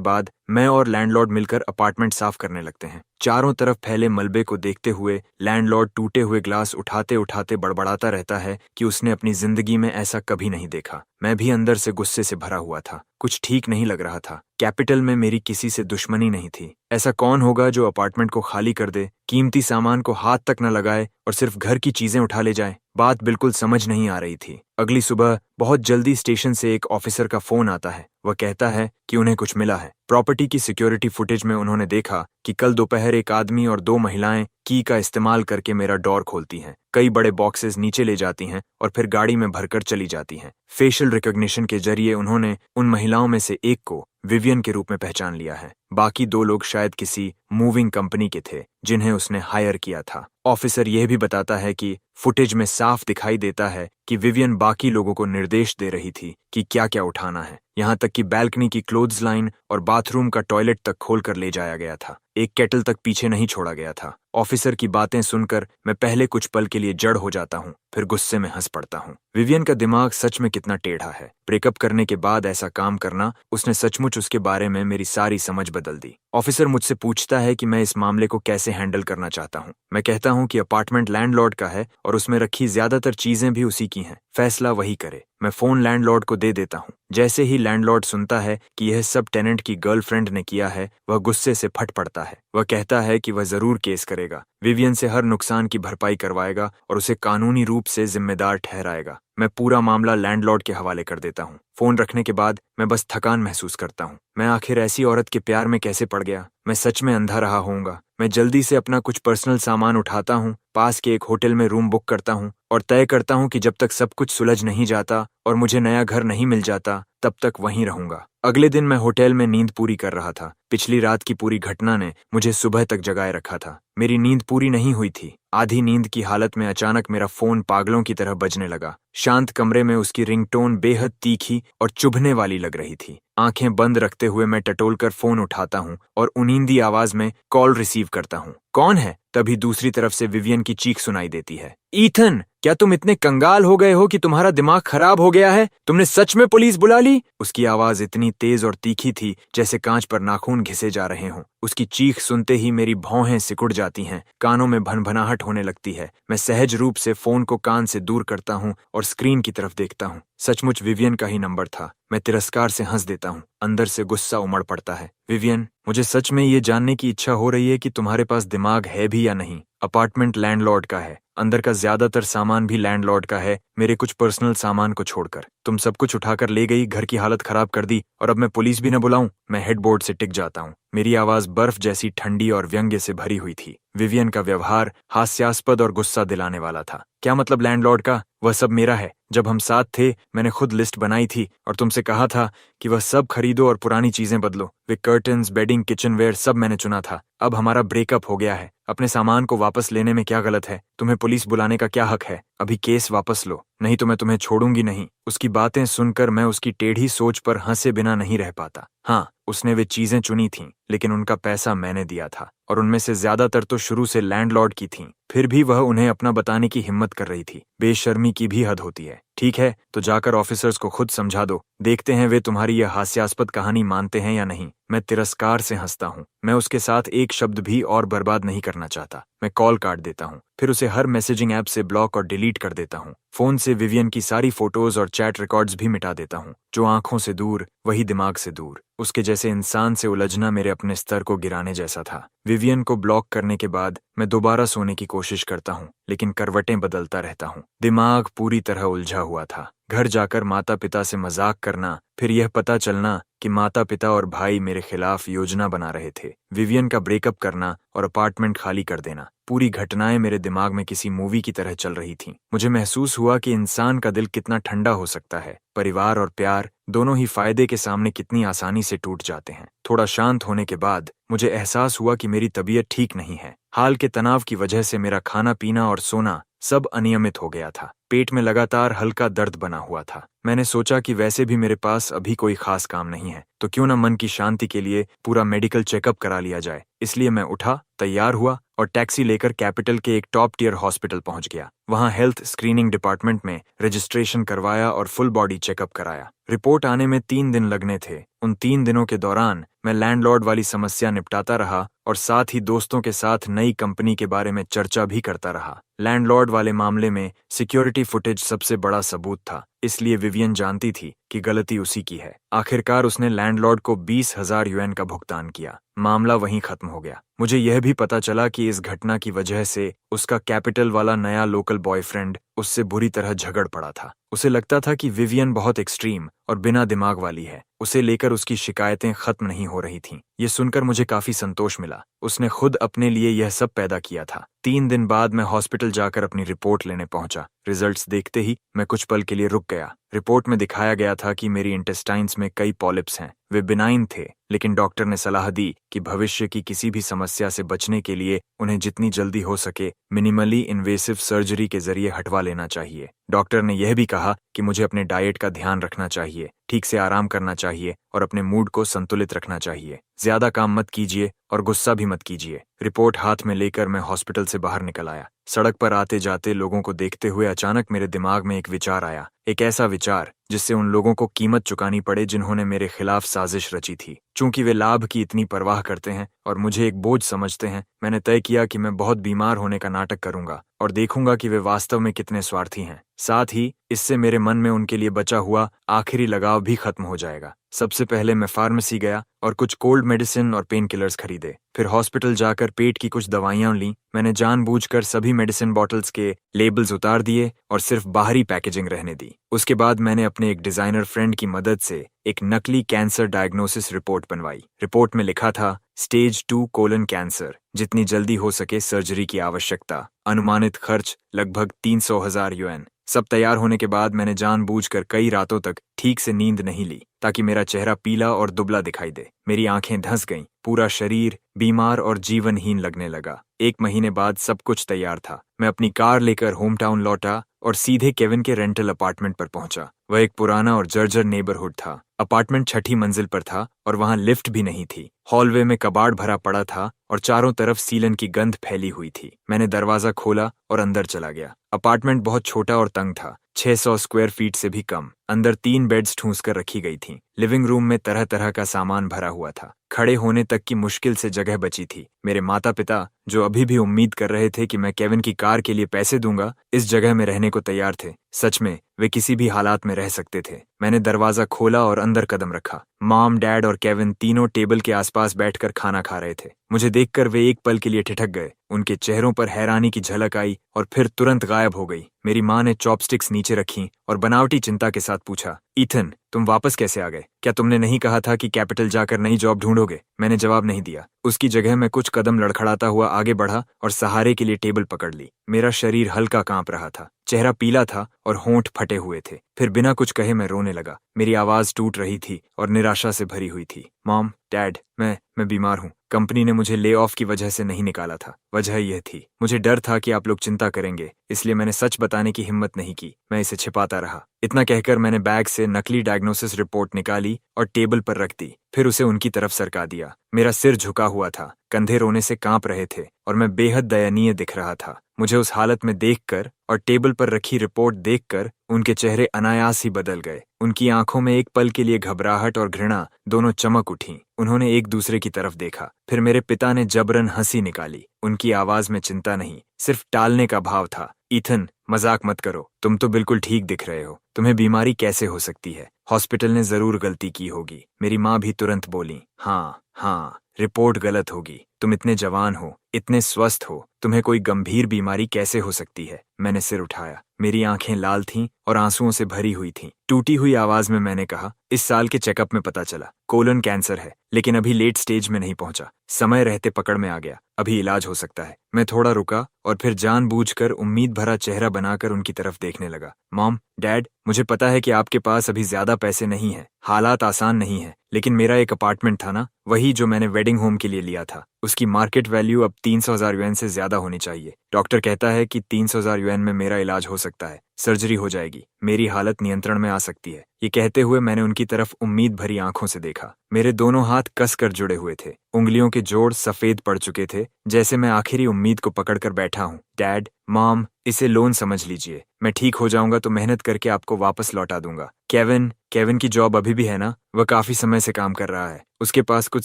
बाद मैं और लैंडलॉर्ड मिलकर अपार्टमेंट साफ करने लगते हैं। चारों तरफ फैले मलबे को देखते हुए लैंडलॉर्ड टूटे हुए ग्लास उठाते उठाते बड़बड़ाता रहता है कि उसने अपनी जिंदगी में ऐसा कभी नहीं देखा। मैं भी अंदर से गुस्से से भरा हुआ था। कुछ ठीक नहीं लग रहा था। कैपिटल में मेरी किसी से दुश्मनी नहीं थी। ऐसा कौन होगा जो अपार्टमेंट को खाली कर दे, कीमती सामान को हाथ तक न लगाए और सिर्फ घर की चीजें उठा ले जाए? बात बिल्कुल समझ नहीं आ रही थी। अगली सुबह बहुत जल्दी स्टेशन से एक ऑफिसर का फोन आता है। वह कहता है कि उन्हें कुछ मिला है। प्रॉपर्टी की सिक्योरिटी फुटेज में उन्होंने देखा कि कल दोपहर एक आदमी और दो महिलाएं की का इस्तेमाल करके मेरा डोर खोलती हैं, कई बड़े बॉक्सेस नीचे ले जाती हैं और फिर गाड़ी में भरकर चली जाती हैं। फेशियल रिकॉग्निशन के जरिए उन्होंने उन महिलाओं में से एक को विवियन के रूप में पहचान लिया है। बाकी दो लोग शायद किसी मूविंग कंपनी के थे जिन्हें उसने हायर किया था। ऑफिसर यह भी बताता है कि फुटेज में साफ दिखाई देता है कि विवियन बाकी लोगों को निर्देश दे रही थी कि क्या क्या उठाना है। यहाँ तक कि बैल्कनी की क्लोथ्स लाइन और बाथरूम का टॉयलेट तक खोलकर ले जाया गया था। एक केटल तक पीछे नहीं छोड़ा गया था। ऑफिसर की बातें सुनकर मैं पहले कुछ पल के लिए जड़ हो जाता हूँ, फिर गुस्से में हंस पड़ता हूँ। विवियन का दिमाग सच में कितना टेढ़ा है। ब्रेकअप करने के बाद ऐसा काम करना, उसने सचमुच उसके बारे में मेरी सारी समझ बदल दी। ऑफिसर मुझसे पूछता है कि मैं इस मामले को कैसे हैंडल करना चाहता हूँ। मैं कहता हूँ कि अपार्टमेंट लैंडलॉर्ड का है और उसमें रखी ज्यादातर चीजें भी उसी की हैं। फैसला वही करे। मैं फोन लैंडलॉर्ड को दे देता हूँ। जैसे ही लैंडलॉर्ड सुनता है कि यह सब टेनेंट की गर्लफ्रेंड ने किया है, वह गुस्से से फट पड़ता है। वह कहता है कि वह जरूर केस करेगा, विवियन से हर नुकसान की भरपाई करवाएगा और उसे कानूनी रूप से जिम्मेदार ठहराएगा। मैं पूरा मामला लैंडलॉर्ड के हवाले कर देता हूँ। फोन रखने के बाद मैं बस थकान महसूस करता हूँ। मैं आखिर ऐसी औरत के प्यार में कैसे पड़ गया? मैं सच में अंधा रहा होऊंगा। मैं जल्दी से अपना कुछ पर्सनल सामान उठाता हूँ, पास के एक होटल में रूम बुक करता हूँ और तय करता हूँ कि जब तक सब कुछ सुलझ नहीं जाता और मुझे नया घर नहीं मिल जाता, तब तक वहीं रहूंगा। अगले दिन मैं होटल में नींद पूरी कर रहा था। पिछली रात की पूरी घटना ने मुझे सुबह तक जगाए रखा था। मेरी नींद पूरी नहीं हुई थी। आधी नींद की हालत में अचानक मेरा फोन पागलों की तरह बजने लगा। शांत कमरे में उसकी रिंगटोन बेहद तीखी और चुभने वाली लग रही थी। आंखें बंद रखते हुए मैं टटोलकर फोन उठाता हूँ और उनींदी आवाज में कॉल रिसीव करता हूँ। कौन है? तभी दूसरी तरफ से विवियन की चीख सुनाई देती है। ईथन, क्या तुम इतने कंगाल हो गए हो कि तुम्हारा दिमाग खराब हो गया है? तुमने सच में पुलिस बुला ली? उसकी आवाज इतनी तेज और तीखी थी जैसे कांच पर नाखून घिसे जा रहे हों। उसकी चीख सुनते ही मेरी भौहें सिकुड़ जाती हैं, कानों में भनभनाहट होने लगती है। मैं सहज रूप से फोन को कान से दूर करता हूँ और स्क्रीन की तरफ देखता हूँ। सचमुच विवियन का ही नंबर था। मैं तिरस्कार से हंस देता हूँ। अंदर से गुस्सा उमड़ पड़ता है। विवियन, मुझे सच में ये जानने की इच्छा हो रही है कि तुम्हारे पास दिमाग है भी या नहीं। अपार्टमेंट लैंडलॉर्ड का है, अंदर का ज्यादातर सामान भी लैंडलॉर्ड का है, मेरे कुछ पर्सनल सामान को छोड़कर। तुम सब कुछ उठाकर ले गई, घर की हालत खराब कर दी और अब मैं पुलिस भी न बुलाऊं? मैं हेडबोर्ड से टिक जाता हूँ। मेरी आवाज बर्फ जैसी ठंडी और व्यंग्य से भरी हुई थी। विवियन का व्यवहार हास्यास्पद और गुस्सा दिलाने वाला था। क्या मतलब लैंडलॉर्ड का? वह सब मेरा है। जब हम साथ थे मैंने खुद लिस्ट बनाई थी और तुमसे कहा था कि वह सब खरीदो और पुरानी चीजें बदलो। वे कर्टन्स, बेडिंग, किचनवेयर सब मैंने चुना था। अब हमारा ब्रेकअप हो गया है। अपने सामान को वापस लेने में क्या गलत है? तुम्हें पुलिस बुलाने का क्या हक है? अभी केस वापस लो, नहीं तो मैं तुम्हें छोड़ूंगी नहीं। उसकी बातें सुनकर मैं उसकी टेढ़ी सोच पर हंसे बिना नहीं रह पाता। हाँ, उसने वे चीजें चुनी थीं, लेकिन उनका पैसा मैंने दिया था और उनमें से ज्यादातर तो शुरू से लैंडलॉर्ड की थीं। फिर भी वह उन्हें अपना बताने की हिम्मत कर रही थी। बेशर्मी की भी हद होती है। ठीक है, तो जाकर ऑफिसर्स को खुद समझा दो। देखते हैं वे तुम्हारी यह हास्यास्पद कहानी मानते हैं या नहीं। मैं तिरस्कार से हंसता हूँ। मैं उसके साथ एक शब्द भी और बर्बाद नहीं करना चाहता। मैं कॉल काट देता हूँ, फिर उसे हर मैसेजिंग ऐप से ब्लॉक और डिलीट कर देता हूँ। फोन से विवियन की सारी फोटोज और चैट रिकॉर्ड्स भी मिटा देता हूँ। जो आंखों से दूर, वही दिमाग से दूर। उसके जैसे इंसान से उलझना मेरे अपने स्तर को गिराने जैसा था। विवियन को ब्लॉक करने के बाद मैं दोबारा सोने की कोशिश करता हूँ, लेकिन करवटें बदलता रहता हूँ। दिमाग पूरी तरह उलझा हुआ था। घर जाकर माता पिता से मजाक करना, फिर यह पता चलना कि माता पिता और भाई मेरे खिलाफ योजना बना रहे थे, विवियन का ब्रेकअप करना और अपार्टमेंट खाली कर देना। पूरी घटनाएं मेरे दिमाग में किसी मूवी की तरह चल रही थीं। मुझे महसूस हुआ कि इंसान का दिल कितना ठंडा हो सकता है। परिवार और प्यार दोनों ही फायदे के सामने कितनी आसानी से टूट जाते हैं। थोड़ा शांत होने के बाद मुझे एहसास हुआ कि मेरी तबीयत ठीक नहीं है। हाल के तनाव की वजह से मेरा खाना पीना और सोना सब अनियमित हो गया था। पेट में लगातार हल्का दर्द बना हुआ था। मैंने सोचा कि वैसे भी मेरे पास अभी कोई खास काम नहीं है, तो क्यों न मन की शांति के लिए पूरा मेडिकल चेकअप करा लिया जाए। इसलिए मैं उठा, तैयार हुआ और टैक्सी लेकर कैपिटल के एक टॉप टियर हॉस्पिटल पहुंच गया। वहां हेल्थ स्क्रीनिंग डिपार्टमेंट में रजिस्ट्रेशन करवाया और फुल बॉडी चेकअप कराया। रिपोर्ट आने में 3 दिन लगने थे। उन 3 दिनों के दौरान मैं लैंडलॉर्ड वाली समस्या निपटाता रहा और साथ ही दोस्तों के साथ नई कंपनी के बारे में चर्चा भी करता रहा। लैंडलॉर्ड वाले मामले में सिक्योरिटी फुटेज सबसे बड़ा सबूत था, इसलिए विवियन जानती थी कि गलती उसी की है। आखिरकार उसने लैंडलॉर्ड को 20,000 युएन का भुगतान किया। मामला वहीं खत्म हो गया। मुझे यह भी पता चला कि इस घटना की वजह से उसका कैपिटल वाला नया लोकल बॉयफ्रेंड उससे बुरी तरह झगड़ पड़ा था। उसे लगता था कि विवियन बहुत एक्सट्रीम और बिना दिमाग वाली है। उसे लेकर उसकी शिकायतें खत्म नहीं हो रही थीं। ये सुनकर मुझे काफी संतोष मिला। उसने खुद अपने लिए यह सब पैदा किया था। 3 दिन बाद मैं हॉस्पिटल जाकर अपनी रिपोर्ट लेने पहुंचा। रिजल्ट्स देखते ही मैं कुछ पल के लिए रुक गया। रिपोर्ट में दिखाया गया था कि मेरी इंटेस्टाइन्स में कई पॉलिप्स हैं। वे बिनाइन थे, लेकिन डॉक्टर ने सलाह दी कि भविष्य की किसी भी समस्या से बचने के लिए उन्हें जितनी जल्दी हो सके मिनिमली इन्वेसिव सर्जरी के जरिए हटवा लेना चाहिए। डॉक्टर ने यह भी कहा कि मुझे अपने डाइट का ध्यान रखना चाहिए, ठीक से आराम करना चाहिए और अपने मूड को संतुलित रखना चाहिए। ज्यादा काम मत कीजिए और गुस्सा भी मत कीजिए। रिपोर्ट हाथ में लेकर मैं हॉस्पिटल से बाहर निकल आया। सड़क पर आते जाते लोगों को देखते हुए अचानक मेरे दिमाग में एक विचार आया, एक ऐसा विचार जिससे उन लोगों को कीमत चुकानी पड़े जिन्होंने मेरे खिलाफ साजिश रची थी। चूंकि वे लाभ की इतनी परवाह करते हैं और मुझे एक बोझ समझते हैं, मैंने तय किया कि मैं बहुत बीमार होने का नाटक करूंगा और देखूंगा कि वे वास्तव में कितने स्वार्थी हैं। साथ ही इससे मेरे मन में उनके लिए बचा हुआ आखिरी लगाव भी खत्म हो जाएगा। सबसे पहले मैं फार्मेसी गया और कुछ कोल्ड मेडिसिन और पेन किलर्स खरीदे। फिर हॉस्पिटल जाकर पेट की कुछ दवाइयां लीं। मैंने जानबूझकर सभी मेडिसिन बॉटल्स के लेबल्स उतार दिए और सिर्फ बाहरी पैकेजिंग रहने दी। उसके बाद मैंने अपने एक डिजाइनर फ्रेंड की मदद से एक नकली कैंसर डायग्नोसिस रिपोर्ट बनवाई। रिपोर्ट में लिखा था स्टेज 2 कोलन कैंसर, जितनी जल्दी हो सके सर्जरी की आवश्यकता, अनुमानित खर्च लगभग 300,000 युएन। सब तैयार होने के बाद मैंने जानबूझकर कई रातों तक ठीक से नींद नहीं ली ताकि मेरा चेहरा पीला और दुबला दिखाई दे। मेरी आंखें धंस गईं, पूरा शरीर बीमार और जीवनहीन लगने लगा। 1 महीने बाद सब कुछ तैयार था। मैं अपनी कार लेकर होम टाउन लौटा और सीधे केविन के रेंटल अपार्टमेंट पर पहुंचा। वह एक पुराना और जर्जर नेबरहुड था। अपार्टमेंट 6ठी मंजिल पर था और वहां लिफ्ट भी नहीं थी। हॉलवे में कबाड़ भरा पड़ा था और चारों तरफ सीलन की गंध फैली हुई थी। मैंने दरवाजा खोला और अंदर चला गया। अपार्टमेंट बहुत छोटा और तंग था, 600 स्क्वायर फीट से भी कम। अंदर 3 बेड्स ठूंस कर रखी गई थीं। लिविंग रूम में तरह तरह का सामान भरा हुआ था। खड़े होने तक की मुश्किल से जगह बची थी। मेरे माता पिता, जो अभी भी उम्मीद कर रहे थे कि मैं केविन की कार के लिए पैसे दूंगा, इस जगह में रहने को तैयार थे। सच में वे किसी भी हालात में रह सकते थे। मैंने दरवाजा खोला और अंदर कदम रखा। मॉम, डैड और केविन तीनों टेबल के आसपास बैठकर खाना खा रहे थे। मुझे देखकर वे एक पल के लिए ठिठक गए। उनके चेहरों पर हैरानी की झलक आई और फिर तुरंत गायब हो गई। मेरी माँ ने चॉपस्टिक्स नीचे रखी और बनावटी चिंता के साथ पूछा, ईथन, तुम वापस कैसे आ गए? क्या तुमने नहीं कहा था कि कैपिटल जाकर नई जॉब ढूंढोगे? मैंने जवाब नहीं दिया। उसकी जगह मैं कुछ कदम लड़खड़ाता हुआ आगे बढ़ा और सहारे के लिए टेबल पकड़ ली। मेरा शरीर हल्का कांप रहा था, चेहरा पीला था और होंठ फटे हुए थे। फिर बिना कुछ कहे मैं रोने लगा। मेरी आवाज टूट रही थी और निराशा से भरी हुई थी। मॉम, डैड, मैं बीमार हूँ। कंपनी ने मुझे ले ऑफ की वजह से नहीं निकाला था। वजह यह थी, मुझे डर था कि आप लोग चिंता करेंगे, इसलिए मैंने सच बताने की हिम्मत नहीं की। मैं इसे छिपाता रहा। इतना कहकर मैंने बैग से नकली डायग्नोसिस रिपोर्ट निकाली और टेबल पर रख दी। फिर उसे उनकी तरफ सरका दिया। मेरा सिर झुका हुआ था, कंधे रोने से कांप रहे थे और मैं बेहद दयनीय दिख रहा था। मुझे उस हालत में देखकर और टेबल पर रखी रिपोर्ट देखकर उनके चेहरे अनायास ही बदल गए। उनकी आंखों में एक पल के लिए घबराहट और घृणा दोनों चमक उठीं। उन्होंने एक दूसरे की तरफ देखा। फिर मेरे पिता ने जबरन हंसी निकाली। उनकी आवाज में चिंता नहीं, सिर्फ टालने का भाव था। ईथन, मजाक मत करो, तुम तो बिल्कुल ठीक दिख रहे हो। तुम्हें बीमारी कैसे हो सकती है? हॉस्पिटल ने जरूर गलती की होगी। मेरी माँ भी तुरंत बोली, हाँ, रिपोर्ट गलत होगी, तुम इतने जवान हो, इतने स्वस्थ हो, तुम्हें कोई गंभीर बीमारी कैसे हो सकती है? मैंने सिर उठाया। मेरी आंखें लाल थीं और आंसुओं से भरी हुई थीं। टूटी हुई आवाज में मैंने कहा, इस साल के चेकअप में पता चला कोलन कैंसर है, लेकिन अभी लेट स्टेज में नहीं पहुंचा। समय रहते पकड़ में आ गया, अभी इलाज हो सकता है। मैं थोड़ा रुका और फिर जानबूझकर उम्मीद भरा चेहरा बनाकर उनकी तरफ देखने लगा। मॉम, डैड, मुझे पता है कि आपके पास अभी ज्यादा पैसे नहीं हैं, हालात आसान नहीं है, लेकिन मेरा एक अपार्टमेंट था ना, वही जो मैंने वेडिंग होम के लिए लिया था, उसकी मार्केट वैल्यू अब 300,000 युएन से ज्यादा होनी चाहिए। डॉक्टर कहता है कि 300,000 युएन में मेरा इलाज हो सकता है, सर्जरी हो जाएगी, मेरी हालत नियंत्रण में आ सकती है। ये कहते हुए मैंने उनकी तरफ उम्मीद भरी आंखों से देखा। मेरे दोनों हाथ कसकर जुड़े हुए थे, उंगलियों के जोड़ सफेद पड़ चुके थे, जैसे मैं आखिरी उम्मीद को पकड़कर बैठा हूँ। डैड, मॉम, इसे लोन समझ लीजिए, मैं ठीक हो जाऊंगा तो मेहनत करके आपको वापस लौटा दूंगा। केविन की जॉब अभी भी है ना? वह काफी समय से काम कर रहा है, उसके पास कुछ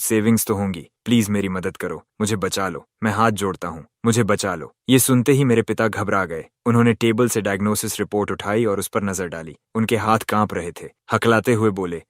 सेविंग्स तो होंगी। प्लीज मेरी मदद करो, मुझे बचा लो, मैं हाथ जोड़ता हूँ, मुझे बचा लो। ये सुनते ही मेरे पिता घबरा गए। उन्होंने टेबल से डायग्नोसिस रिपोर्ट उठाई और उस पर नजर डाली। उनके हाथ कांप रहे थे। हकलाते हुए बोले,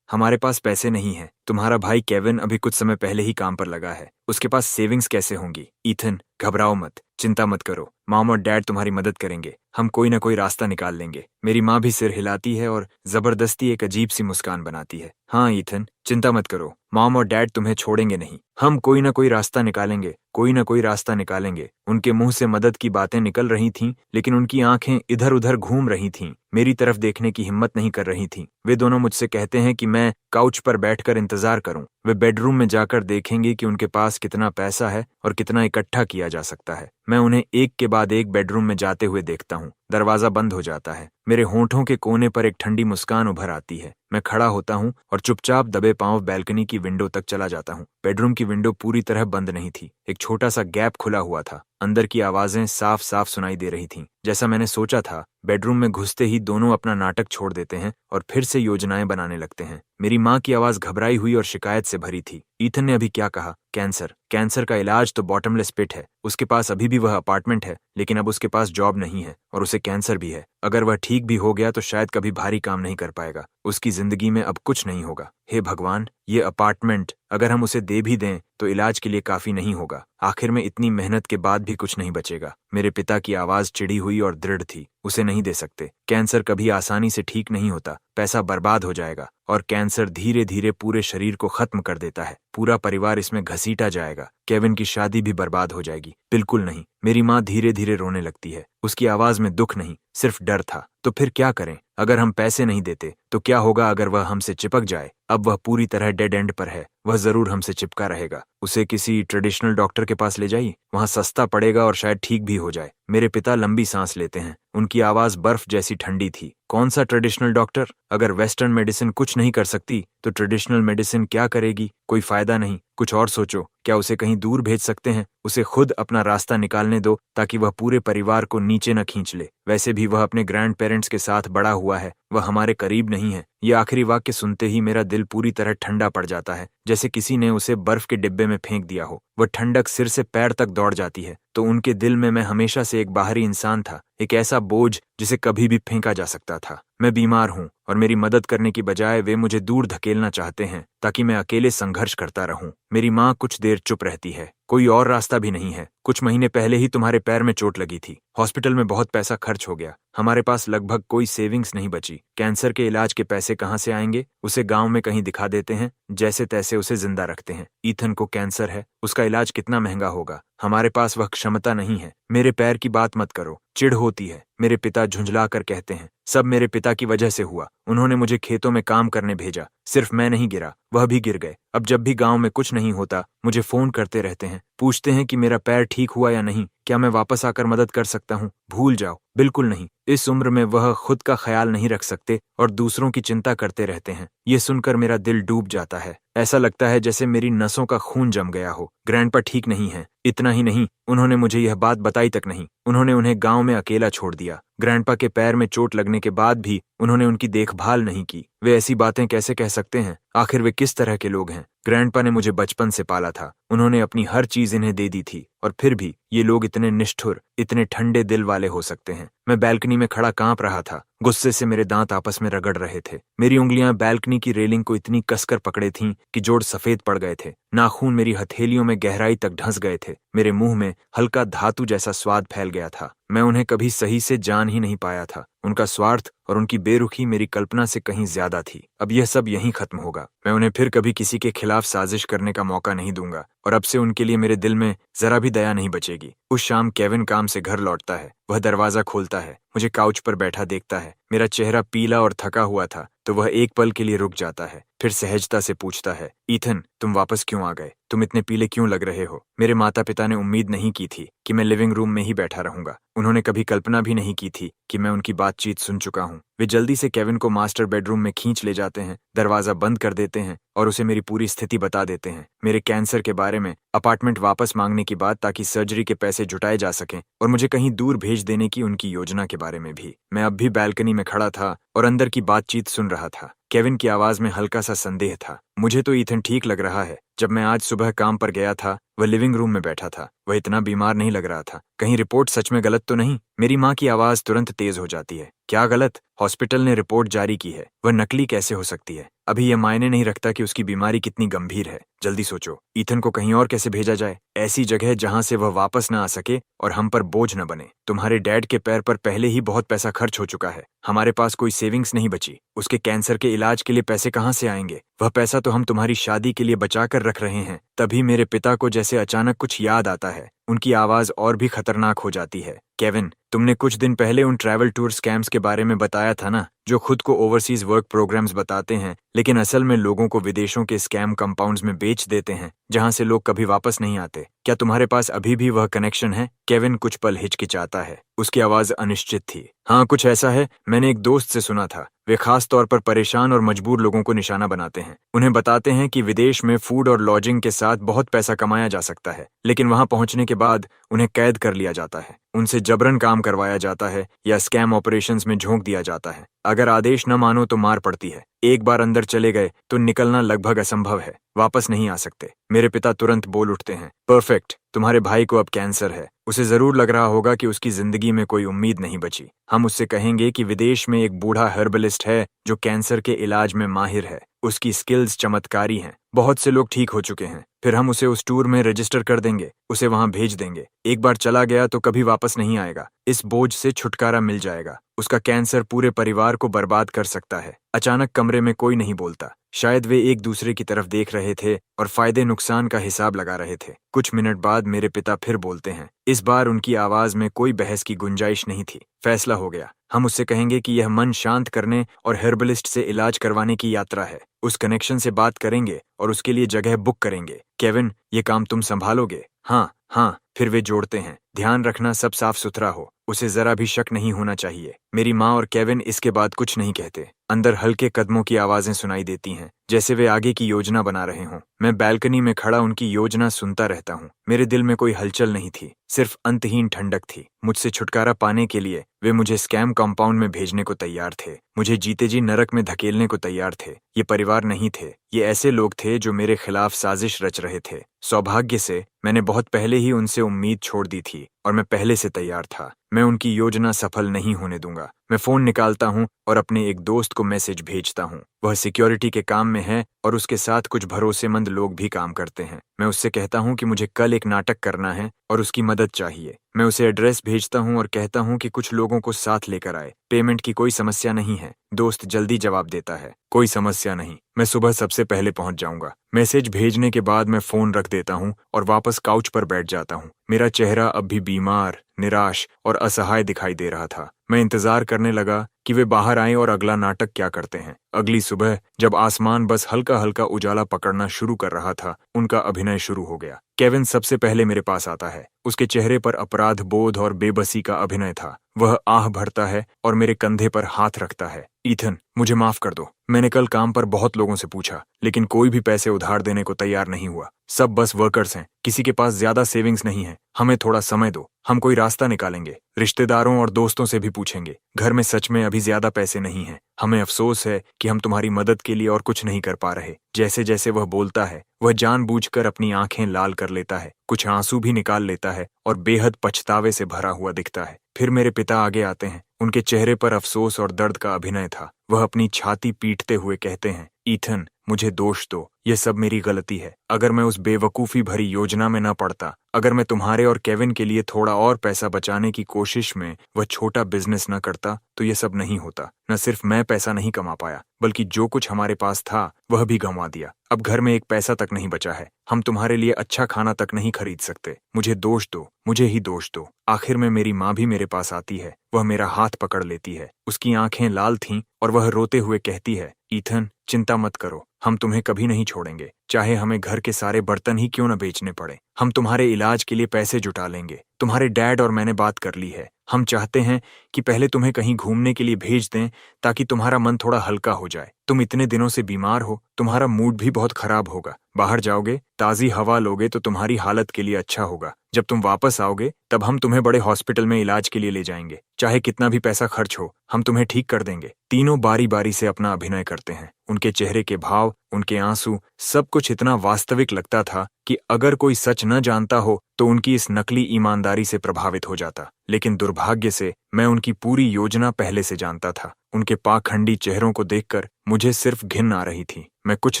हमारे पास पैसे नहीं हैं। तुम्हारा भाई केविन अभी कुछ समय पहले ही काम पर लगा है, उसके पास सेविंग्स कैसे होंगी? ईथन, घबराओ मत, चिंता मत करो, मॉम और डैड तुम्हारी मदद करेंगे, हम कोई ना कोई रास्ता निकाल लेंगे। मेरी माँ भी सिर हिलाती है और जबरदस्ती एक अजीब सी मुस्कान बनाती है। हाँ ईथन, चिंता मत करो, मॉम और डैड तुम्हें छोड़ेंगे नहीं, हम कोई ना कोई रास्ता निकालेंगे, कोई ना कोई रास्ता निकालेंगे। उनके मुंह से मदद की बातें निकल रही थीं, लेकिन उनकी आंखें इधर उधर घूम रही थीं, मेरी तरफ देखने की हिम्मत नहीं कर रही थीं। वे दोनों मुझसे कहते हैं कि मैं काउच पर बैठकर इंतजार करूं। वे बेडरूम में जाकर देखेंगे कि उनके पास कितना पैसा है और कितना इकट्ठा किया जा सकता है। मैं उन्हें एक के बाद एक बेडरूम में जाते हुए देखता हूँ। दरवाजा बंद हो जाता है। मेरे होंठों के कोने पर एक ठंडी मुस्कान उभर आती है। मैं खड़ा होता हूँ और चुपचाप दबे पांव बैल्कनी की विंडो तक चला जाता हूँ। बेडरूम की विंडो पूरी तरह बंद नहीं थी, एक छोटा सा गैप खुला हुआ था। अंदर की आवाजें साफ साफ सुनाई दे रही थीं। जैसा मैंने सोचा था, बेडरूम में घुसते ही दोनों अपना नाटक छोड़ देते हैं और फिर से योजनाएं बनाने लगते हैं। मेरी माँ की आवाज घबराई हुई और शिकायत से भरी थी। ईथन ने अभी क्या कहा? कैंसर का इलाज तो बॉटमलेस पिट है। उसके पास अभी भी वह अपार्टमेंट है, लेकिन अब उसके पास जॉब नहीं है और उसे कैंसर भी है। अगर वह ठीक भी हो गया तो शायद कभी भारी काम नहीं कर पाएगा। उसकी जिंदगी में अब कुछ नहीं होगा। हे भगवान, ये अपार्टमेंट अगर हम उसे दे भी दें तो इलाज के लिए काफी नहीं होगा। आखिर में इतनी मेहनत के बाद भी कुछ नहीं बचेगा। मेरे पिता की आवाज चिड़ी हुई और दृढ़ थी। उसे नहीं दे सकते। कैंसर कभी आसानी से ठीक नहीं होता। पैसा बर्बाद हो जाएगा और कैंसर धीरे धीरे पूरे शरीर को खत्म कर देता है। पूरा परिवार इसमें घसीटा जाएगा। केविन की शादी भी बर्बाद हो जाएगी। बिल्कुल नहीं। मेरी माँ धीरे धीरे रोने लगती है। उसकी आवाज में दुख नहीं, सिर्फ डर था। तो फिर क्या करें? अगर हम पैसे नहीं देते तो क्या होगा? अगर वह हमसे चिपक जाए? अब वह पूरी तरह डेड एंड पर है। वह जरूर हमसे चिपका रहेगा। उसे किसी ट्रेडिशनल डॉक्टर के पास ले जाइए, वहां सस्ता पड़ेगा और शायद ठीक भी हो जाए। मेरे पिता लंबी सांस लेते हैं। उनकी आवाज बर्फ जैसी ठंडी थी। कौन सा ट्रेडिशनल डॉक्टर? अगर वेस्टर्न मेडिसिन कुछ नहीं कर सकती तो ट्रेडिशनल मेडिसिन क्या करेगी? कोई फायदा नहीं। कुछ और सोचो। क्या उसे कहीं दूर भेज सकते हैं? उसे खुद अपना रास्ता निकालने दो ताकि वह पूरे परिवार को नीचे न खींच ले। वैसे भी वह अपने ग्रैंड पेरेंट्स के साथ बड़ा हुआ है, वह हमारे करीब नहीं है। ये आखिरी वाक्य सुनते ही मेरा दिल पूरी तरह ठंडा पड़ जाता है, जैसे किसी ने उसे बर्फ के डिब्बे में फेंक दिया हो। वह ठंडक सिर से पैर तक दौड़ जाती है। तो उनके दिल में मैं हमेशा से एक बाहरी इंसान था, एक ऐसा बोझ जिसे कभी भी फेंका जा सकता था। मैं बीमार हूँ और मेरी मदद करने की बजाय वे मुझे दूर धकेलना चाहते हैं ताकि मैं अकेले संघर्ष करता रहूं। मेरी माँ कुछ देर चुप रहती है। कोई और रास्ता भी नहीं है। कुछ महीने पहले ही तुम्हारे पैर में चोट लगी थी। हॉस्पिटल में बहुत पैसा खर्च हो गया। हमारे पास लगभग कोई सेविंग्स नहीं बची। कैंसर के इलाज के पैसे कहाँ से आएंगे? उसे गांव में कहीं दिखा देते हैं, जैसे तैसे उसे जिंदा रखते हैं। ईथन को कैंसर है, उसका इलाज कितना महंगा होगा। हमारे पास वह क्षमता नहीं है। मेरे पैर की बात मत करो, चिढ़ होती है। मेरे पिता झुंझला कर कहते हैं, सब मेरे पिता की वजह से हुआ। उन्होंने मुझे खेतों में काम करने भेजा। सिर्फ मैं नहीं गिरा, वह भी गिर गए। अब जब भी गांव में कुछ नहीं होता, मुझे फोन करते रहते हैं, पूछते हैं कि मेरा पैर ठीक हुआ या नहीं, क्या मैं वापस आकर मदद कर सकता हूँ। भूल जाओ, बिल्कुल नहीं। इस उम्र में वह खुद का ख्याल नहीं रख सकते और दूसरों की चिंता करते रहते हैं। ये सुनकर मेरा दिल डूब जाता है। ऐसा लगता है जैसे मेरी नसों का खून जम गया हो। ग्रैंडपा ठीक नहीं है। इतना ही नहीं, उन्होंने मुझे यह बात बताई तक नहीं। उन्होंने उन्हें गांव में अकेला छोड़ दिया। ग्रैंडपा के पैर में चोट लगने के बाद भी उन्होंने उनकी देखभाल नहीं की। वे ऐसी बातें कैसे कह सकते हैं? आखिर वे किस तरह के लोग हैं? ग्रैंडपा ने मुझे बचपन से पाला था। उन्होंने अपनी हर चीज इन्हें दे दी थी और फिर भी ये लोग इतने निष्ठुर, इतने ठंडे दिल वाले हो सकते हैं। मैं बैल्कनी में खड़ा कांप रहा था। गुस्से से मेरे दांत आपस में रगड़ रहे थे। मेरी उंगलियां बैल्कनी की रेलिंग को इतनी कसकर पकड़े थीं कि जोड़ सफेद पड़ गए थे। नाखून मेरी हथेलियों में गहराई तक धंस गए थे। मेरे मुंह में हल्का धातु जैसा स्वाद फैल गया था। मैं उन्हें कभी सही से जान ही नहीं पाया था। उनका स्वार्थ और उनकी बेरुखी मेरी कल्पना से कहीं ज्यादा थी। अब यह सब यहीं खत्म होगा। मैं उन्हें फिर कभी किसी के खिलाफ साजिश करने का मौका नहीं दूंगा और अब से उनके लिए मेरे दिल में जरा भी दया नहीं बचेगी। उस शाम केविन काम से घर लौटता है। वह दरवाजा खोलता है, मुझे काउच पर बैठा देखता है। मेरा चेहरा पीला और थका हुआ था तो वह एक पल के लिए रुक जाता है, फिर सहजता से पूछता है, ईथन, तुम वापस क्यों आ गए? तुम इतने पीले क्यों लग रहे हो? मेरे माता पिता ने उम्मीद नहीं की थी कि मैं लिविंग रूम में ही बैठा रहूंगा। उन्होंने कभी कल्पना भी नहीं की थी कि मैं उनकी बातचीत सुन चुका हूँ। वे जल्दी से केविन को मास्टर बेडरूम में खींच ले जाते हैं, दरवाजा बंद कर देते हैं और उसे मेरी पूरी स्थिति बता देते हैं। मेरे कैंसर के बारे में, अपार्टमेंट वापस मांगने की बात ताकि सर्जरी के पैसे जुटाए जा सकें और मुझे कहीं दूर भेज देने की उनकी योजना के बारे में भी। मैं अब भी बैल्कनी में खड़ा था और अंदर की बातचीत सुन रहा था। केविन की आवाज में हल्का सा संदेह था। मुझे तो ईथन ठीक लग रहा है। जब मैं आज सुबह काम पर गया था, वह लिविंग रूम में बैठा था। वह इतना बीमार नहीं लग रहा था। कहीं रिपोर्ट सच में गलत तो नहीं? मेरी माँ की आवाज तुरंत तेज हो जाती है। क्या गलत? हॉस्पिटल ने रिपोर्ट जारी की है। वह नकली कैसे हो सकती है? अभी यह मायने नहीं रखता कि उसकी बीमारी कितनी गंभीर है। जल्दी सोचो, ईथन को कहीं और कैसे भेजा जाए? ऐसी जगह जहां से वह वापस न आ सके और हम पर बोझ न बने। तुम्हारे डैड के पैर पर पहले ही बहुत पैसा खर्च हो चुका है। हमारे पास कोई सेविंग्स नहीं बची। उसके कैंसर के इलाज के लिए पैसे कहाँ से आएंगे? वह पैसा तो हम तुम्हारी शादी के लिए बचा कर रख रहे हैं। तभी मेरे पिता को जैसे अचानक कुछ याद आता है। उनकी आवाज और भी खतरनाक हो जाती है। केविन, तुमने कुछ दिन पहले उन ट्रैवल टूर स्कैम्स के बारे में बताया था ना, जो खुद को ओवरसीज वर्क प्रोग्राम्स बताते हैं लेकिन असल में लोगों को विदेशों के स्कैम कंपाउंड्स में बेच देते हैं जहां से लोग कभी वापस नहीं आते। क्या तुम्हारे पास अभी भी वह कनेक्शन है? केविन कुछ पल हिचकिचाता है। उसकी आवाज अनिश्चित थी। हाँ, कुछ ऐसा है। मैंने एक दोस्त से सुना था। वे खास तौर पर परेशान और मजबूर लोगों को निशाना बनाते हैं। उन्हें बताते हैं कि विदेश में फूड और लॉजिंग के साथ बहुत पैसा कमाया जा सकता है, लेकिन वहां पहुंचने के बाद उन्हें कैद कर लिया जाता है। उनसे जबरन काम करवाया जाता है या स्कैम ऑपरेशंस में झोंक दिया जाता है। अगर आदेश न मानो तो मार पड़ती है। एक बार अंदर चले गए तो निकलना लगभग असंभव है। वापस नहीं आ सकते। मेरे पिता तुरंत बोल उठते हैं, परफेक्ट, तुम्हारे भाई को अब कैंसर है। उसे जरूर लग रहा होगा कि उसकी जिंदगी में कोई उम्मीद नहीं बची। हम उससे कहेंगे कि विदेश में एक बूढ़ा हर्बलिस्ट है जो कैंसर के इलाज में माहिर है। उसकी स्किल्स चमत्कारी हैं। बहुत से लोग ठीक हो चुके हैं। फिर हम उसे उस टूर में रजिस्टर कर देंगे, उसे वहां भेज देंगे। एक बार चला गया तो कभी वापस नहीं आएगा। इस बोझ से छुटकारा मिल जाएगा। उसका कैंसर पूरे परिवार को बर्बाद कर सकता है। अचानक कमरे में कोई नहीं बोलता। शायद वे एक दूसरे की तरफ देख रहे थे और फायदे नुकसान का हिसाब लगा रहे थे। कुछ मिनट बाद मेरे पिता फिर बोलते हैं। इस बार उनकी आवाज में कोई बहस की गुंजाइश नहीं थी। फैसला हो गया। हम उससे कहेंगे कि यह मन शांत करने और हर्बलिस्ट से इलाज करवाने की यात्रा है। उस कनेक्शन से बात करेंगे और उसके लिए जगह बुक करेंगे। केविन, ये काम तुम संभालोगे? हाँ हाँ। फिर वे जोड़ते हैं, ध्यान रखना सब साफ सुथरा हो। उसे जरा भी शक नहीं होना चाहिए। मेरी माँ और केविन इसके बाद कुछ नहीं कहते। अंदर हल्के कदमों की आवाजें सुनाई देती हैं, जैसे वे आगे की योजना बना रहे हों। मैं बैल्कनी में खड़ा उनकी योजना सुनता रहता हूँ। मेरे दिल में कोई हलचल नहीं थी, सिर्फ अंतहीन ठंडक थी। मुझसे छुटकारा पाने के लिए वे मुझे स्कैम कंपाउंड में भेजने को तैयार थे। मुझे जीते जी नरक में धकेलने को तैयार थे। ये परिवार नहीं थे, ये ऐसे लोग थे जो मेरे खिलाफ साजिश रच रहे थे। सौभाग्य से मैंने बहुत पहले ही उनसे उम्मीद छोड़ दी थी और मैं पहले से तैयार था। मैं उनकी योजना सफल नहीं होने दूंगा। मैं फोन निकालता हूँ और अपने एक दोस्त को मैसेज भेजता हूँ। वह सिक्योरिटी के काम में है और उसके साथ कुछ भरोसेमंद लोग भी काम करते हैं। मैं उससे कहता हूँ कि मुझे कल एक नाटक करना है और उसकी मदद चाहिए। मैं उसे एड्रेस भेजता हूँ और कहता हूँ कि कुछ लोगों को साथ लेकर आए। पेमेंट की कोई समस्या नहीं है। दोस्त जल्दी जवाब देता है, कोई समस्या नहीं, मैं सुबह सबसे पहले पहुंच जाऊंगा। मैसेज भेजने के बाद मैं फोन रख देता हूं और वापस काउच पर बैठ जाता हूं। मेरा चेहरा अब भी बीमार, निराश और असहाय दिखाई दे रहा था। मैं इंतजार करने लगा कि वे बाहर आएं और अगला नाटक क्या करते हैं। अगली सुबह जब आसमान बस हल्का हल्का उजाला पकड़ना शुरू कर रहा था, उनका अभिनय शुरू हो गया। केविन सबसे पहले मेरे पास आता है। उसके चेहरे पर अपराध बोध और बेबसी का अभिनय था। वह आह भरता है और मेरे कंधे पर हाथ रखता है। ईथन, मुझे माफ कर दो। मैंने कल काम पर बहुत लोगों से पूछा, लेकिन कोई भी पैसे उधार देने को तैयार नहीं हुआ। सब बस वर्कर्स हैं। किसी के पास ज्यादा सेविंग्स नहीं है। हमें थोड़ा समय दो, हम कोई रास्ता निकालेंगे। रिश्तेदारों और दोस्तों से भी पूछेंगे। घर में सच में अभी ज्यादा पैसे नहीं हैं। हमें अफसोस है कि हम तुम्हारी मदद के लिए और कुछ नहीं कर पा रहे। जैसे जैसे वह बोलता है, वह जानबूझकर अपनी आंखें लाल कर लेता है, कुछ आंसू भी निकाल लेता है और बेहद पछतावे से भरा हुआ दिखता है। फिर मेरे पिता आगे आते हैं। उनके चेहरे पर अफसोस और दर्द का अभिनय था। वह अपनी छाती पीटते हुए कहते हैं, ईथन, मुझे दोष दो, यह सब मेरी गलती है। अगर मैं उस बेवकूफ़ी भरी योजना में न पड़ता, अगर मैं तुम्हारे और केविन के लिए थोड़ा और पैसा बचाने की कोशिश में वह छोटा बिजनेस न करता, तो यह सब नहीं होता। न सिर्फ मैं पैसा नहीं कमा पाया, बल्कि जो कुछ हमारे पास था वह भी गंवा दिया। अब घर में एक पैसा तक नहीं बचा है। हम तुम्हारे लिए अच्छा खाना तक नहीं खरीद सकते। मुझे दोष दो, मुझे ही दोष दो। आखिर में मेरी माँ भी मेरे पास आती है। वह मेरा हाथ पकड़ लेती है। उसकी आंखें लाल थीं और वह रोते हुए कहती है, ईथन, चिंता मत करो, हम तुम्हें कभी नहीं छोड़ेंगे। चाहे हमें घर के सारे बर्तन ही क्यों न बेचने पड़े, हम तुम्हारे इलाज के लिए पैसे जुटा लेंगे। तुम्हारे डैड और मैंने बात कर ली है। हम चाहते हैं कि पहले तुम्हें कहीं घूमने के लिए भेज दें, ताकि तुम्हारा मन थोड़ा हल्का हो जाए। तुम इतने दिनों से बीमार हो, तुम्हारा मूड भी बहुत खराब होगा। बाहर जाओगे, ताज़ी हवा लोगे तो तुम्हारी हालत के लिए अच्छा होगा। जब तुम वापस आओगे, तब हम तुम्हें बड़े हॉस्पिटल में इलाज के लिए ले जाएंगे। चाहे कितना भी पैसा खर्च हो, हम तुम्हें ठीक कर देंगे। तीनों बारी बारी से अपना अभिनय करते हैं। उनके चेहरे के भाव, उनके आंसू, सब कुछ इतना वास्तविक लगता था कि अगर कोई सच न जानता हो तो उनकी इस नकली ईमानदारी से प्रभावित हो जाता। लेकिन दुर्भाग्य से मैं उनकी पूरी योजना पहले से जानता था। उनके पाखंडी चेहरों को देखकर मुझे सिर्फ घिन आ रही थी। मैं कुछ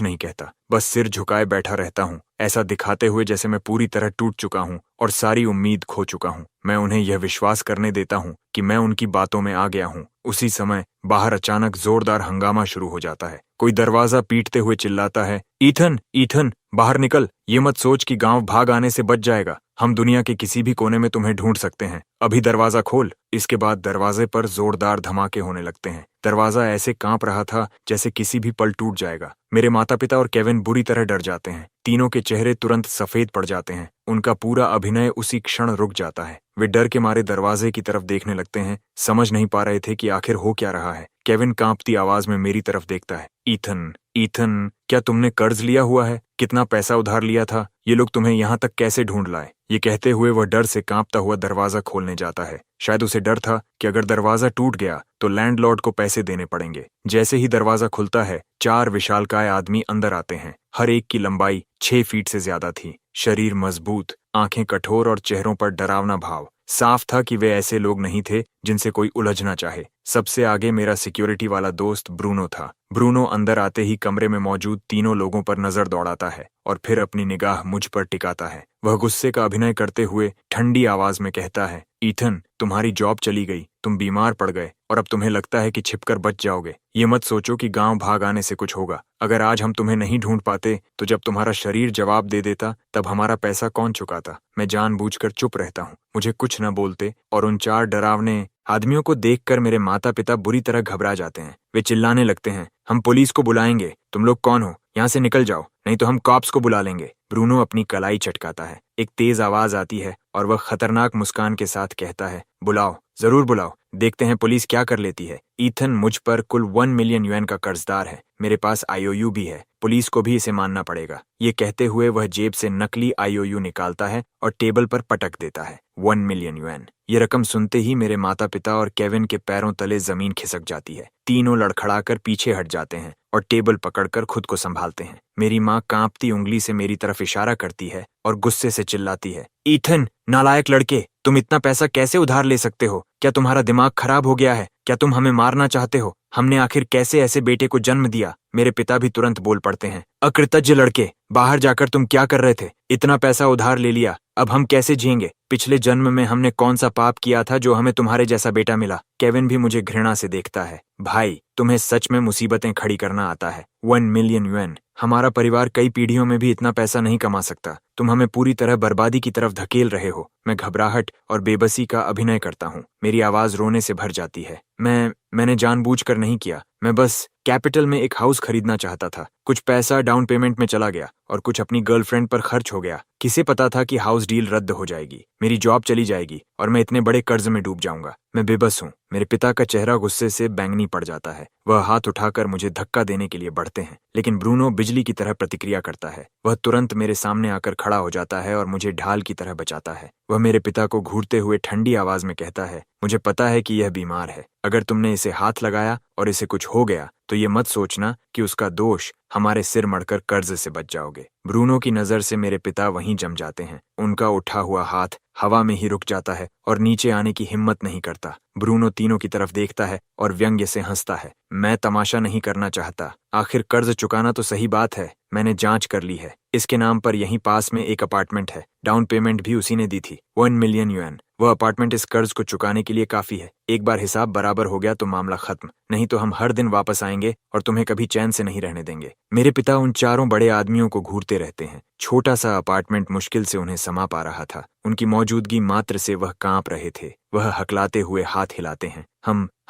नहीं कहता, बस सिर झुकाए बैठा रहता हूँ, ऐसा दिखाते हुए जैसे मैं पूरी तरह टूट चुका हूँ और सारी उम्मीद खो चुका हूँ। मैं उन्हें यह विश्वास करने देता हूँ कि मैं उनकी बातों में आ गया हूँ। उसी समय बाहर अचानक जोरदार हंगामा शुरू हो जाता है। कोई दरवाजा पीटते हुए चिल्लाता है, ईथन, ईथन, बाहर निकल। ये मत सोच कि गांव भाग आने से बच जाएगा। हम दुनिया के किसी भी कोने में तुम्हें ढूंढ सकते हैं। अभी दरवाजा खोल। इसके बाद दरवाजे पर जोरदार धमाके होने लगते हैं। दरवाजा ऐसे कांप रहा था जैसे किसी भी पल टूट जाएगा। मेरे माता पिता और केविन बुरी तरह डर जाते हैं। तीनों के चेहरे तुरंत सफेद पड़ जाते हैं। उनका पूरा अभिनय उसी क्षण रुक जाता है। वे डर के मारे दरवाजे की तरफ देखने लगते हैं, समझ नहीं पा रहे थे कि आखिर हो क्या रहा है। केविन कांपती आवाज में मेरी तरफ देखता है, ईथन, ईथन, क्या तुमने कर्ज लिया हुआ है? कितना पैसा उधार लिया था? ये लोग तुम्हें यहाँ तक कैसे ढूंढ लाए? ये कहते हुए वह डर से कांपता हुआ दरवाजा खोलने जाता है। शायद उसे डर था कि अगर दरवाजा टूट गया तो लैंडलॉर्ड को पैसे देने पड़ेंगे। जैसे ही दरवाजा खुलता है, 4 विशालकाय आदमी अंदर आते हैं। हर एक की लंबाई 6 फीट से ज्यादा थी। शरीर मजबूत, आंखें कठोर और चेहरों पर डरावना भाव। साफ था कि वे ऐसे लोग नहीं थे जिनसे कोई उलझना चाहे। सबसे आगे मेरा सिक्योरिटी वाला दोस्त ब्रूनो था। ब्रूनो अंदर आते ही कमरे में मौजूद तीनों लोगों पर नजर दौड़ाता है और फिर अपनी निगाह मुझ पर टिकाता है। वह गुस्से का अभिनय करते हुए ठंडी आवाज में कहता है, ईथन, तुम्हारी जॉब चली गई, तुम बीमार पड़ गए और अब तुम्हें लगता है कि छिपकर बच जाओगे। ये मत सोचो कि गांव भाग आने से कुछ होगा। अगर आज हम तुम्हें नहीं ढूंढ पाते तो जब तुम्हारा शरीर जवाब दे देता तब हमारा पैसा कौन चुकाता? मैं जानबूझकर चुप रहता हूँ, मुझे कुछ न बोलते, और उन 4 डरावने आदमियों को देखकर मेरे माता पिता बुरी तरह घबरा जाते हैं। वे चिल्लाने लगते हैं, हम पुलिस को बुलाएंगे। तुम लोग कौन हो? यहाँ से निकल जाओ, नहीं तो हम कॉप्स को बुला लेंगे। ब्रूनो अपनी कलाई चटकाता है। एक तेज आवाज आती है और वह खतरनाक मुस्कान के साथ कहता है, बुलाओ, जरूर बुलाओ, देखते हैं पुलिस क्या कर लेती है। ईथन मुझ पर कुल 1 मिलियन युएन का कर्जदार है। मेरे पास आईओयू भी है, पुलिस को भी इसे मानना पड़ेगा। ये कहते हुए वह जेब से नकली आईओयू निकालता है और टेबल पर पटक देता है। 1 मिलियन युएन। ये रकम सुनते ही मेरे माता पिता और केविन के पैरों तले जमीन खिसक जाती है। तीनों लड़खड़ाकर पीछे हट जाते हैं और टेबल पकड़कर खुद को संभालते हैं। मेरी माँ कांपती उंगली से मेरी तरफ इशारा करती है और गुस्से से चिल्लाती है, ईथन, नालायक लड़के, तुम इतना पैसा कैसे उधार ले सकते हो? क्या तुम्हारा दिमाग खराब हो गया है? क्या तुम हमें मारना चाहते हो? हमने आखिर कैसे ऐसे बेटे को जन्म दिया? मेरे पिता भी तुरंत बोल पड़ते हैं, अकृतज्ञ लड़के, बाहर जाकर तुम क्या कर रहे थे? इतना पैसा उधार ले लिया, अब हम कैसे जिएंगे? पिछले जन्म में हमने कौन सा पाप किया था जो हमें तुम्हारे जैसा बेटा मिला? केविन भी मुझे घृणा से देखता है। भाई, तुम्हें सच में मुसीबतें खड़ी करना आता है। 1 मिलियन युएन। हमारा परिवार कई पीढ़ियों में भी इतना पैसा नहीं कमा सकता। तुम हमें पूरी तरह बर्बादी की तरफ धकेल रहे हो। मैं घबराहट और बेबसी का अभिनय करता हूँ। मेरी आवाज रोने से भर जाती है। मैंने जानबूझकर नहीं किया। मैं बस कैपिटल में एक हाउस खरीदना चाहता था। कुछ पैसा डाउन पेमेंट में चला गया और कुछ अपनी गर्लफ्रेंड पर खर्च हो गया। किसे पता था कि हाउस डील रद्द हो जाएगी, मेरी जॉब चली जाएगी और मैं इतने बड़े कर्ज में डूब जाऊंगा। मैं बेबस हूँ। मेरे पिता का चेहरा गुस्से से बैंगनी पड़ जाता है। वह हाथ उठाकर मुझे धक्का देने के लिए बढ़ते हैं, लेकिन ब्रूनो बिजली की तरह प्रतिक्रिया करता है। वह तुरंत मेरे सामने आकर खड़ा हो जाता है और मुझे ढाल की तरह बचाता है। वह मेरे पिता को घूरते हुए ठंडी आवाज में कहता है, मुझे पता है कि यह बीमार है। अगर तुमने इसे हाथ लगाया और इसे कुछ हो गया तो ये मत सोचना कि उसका दोष हमारे सिर मड़कर कर्ज से बच जाओगे। ब्रूनो की नजर से मेरे पिता वहीं जम जाते हैं। उनका उठा हुआ हाथ हवा में ही रुक जाता है और नीचे आने की हिम्मत नहीं करता। ब्रूनो तीनों की तरफ देखता है और व्यंग्य से हंसता है। मैं तमाशा नहीं करना चाहता। आखिर कर्ज चुकाना तो सही बात है। मैंने जांच कर ली है। इसके नाम पर यहीं पास में एक अपार्टमेंट है। डाउन पेमेंट भी उसी ने दी थी, 1 मिलियन युएन। वह अपार्टमेंट इस कर्ज को चुकाने के लिए काफी है। एक बार हिसाब बराबर हो गया तो मामला खत्म, नहीं तो हम हर दिन वापस आएंगे और तुम्हें कभी चैन से नहीं रहने देंगे। मेरे पिता उन चारों बड़े आदमियों को घूरते रहते हैं। छोटा सा अपार्टमेंट मुश्किल से उन्हें समा पा रहा था। उनकी मौजूदगी मात्र से वह कांप रहे थे। वह हकलाते हुए हाथ हिलाते हैं।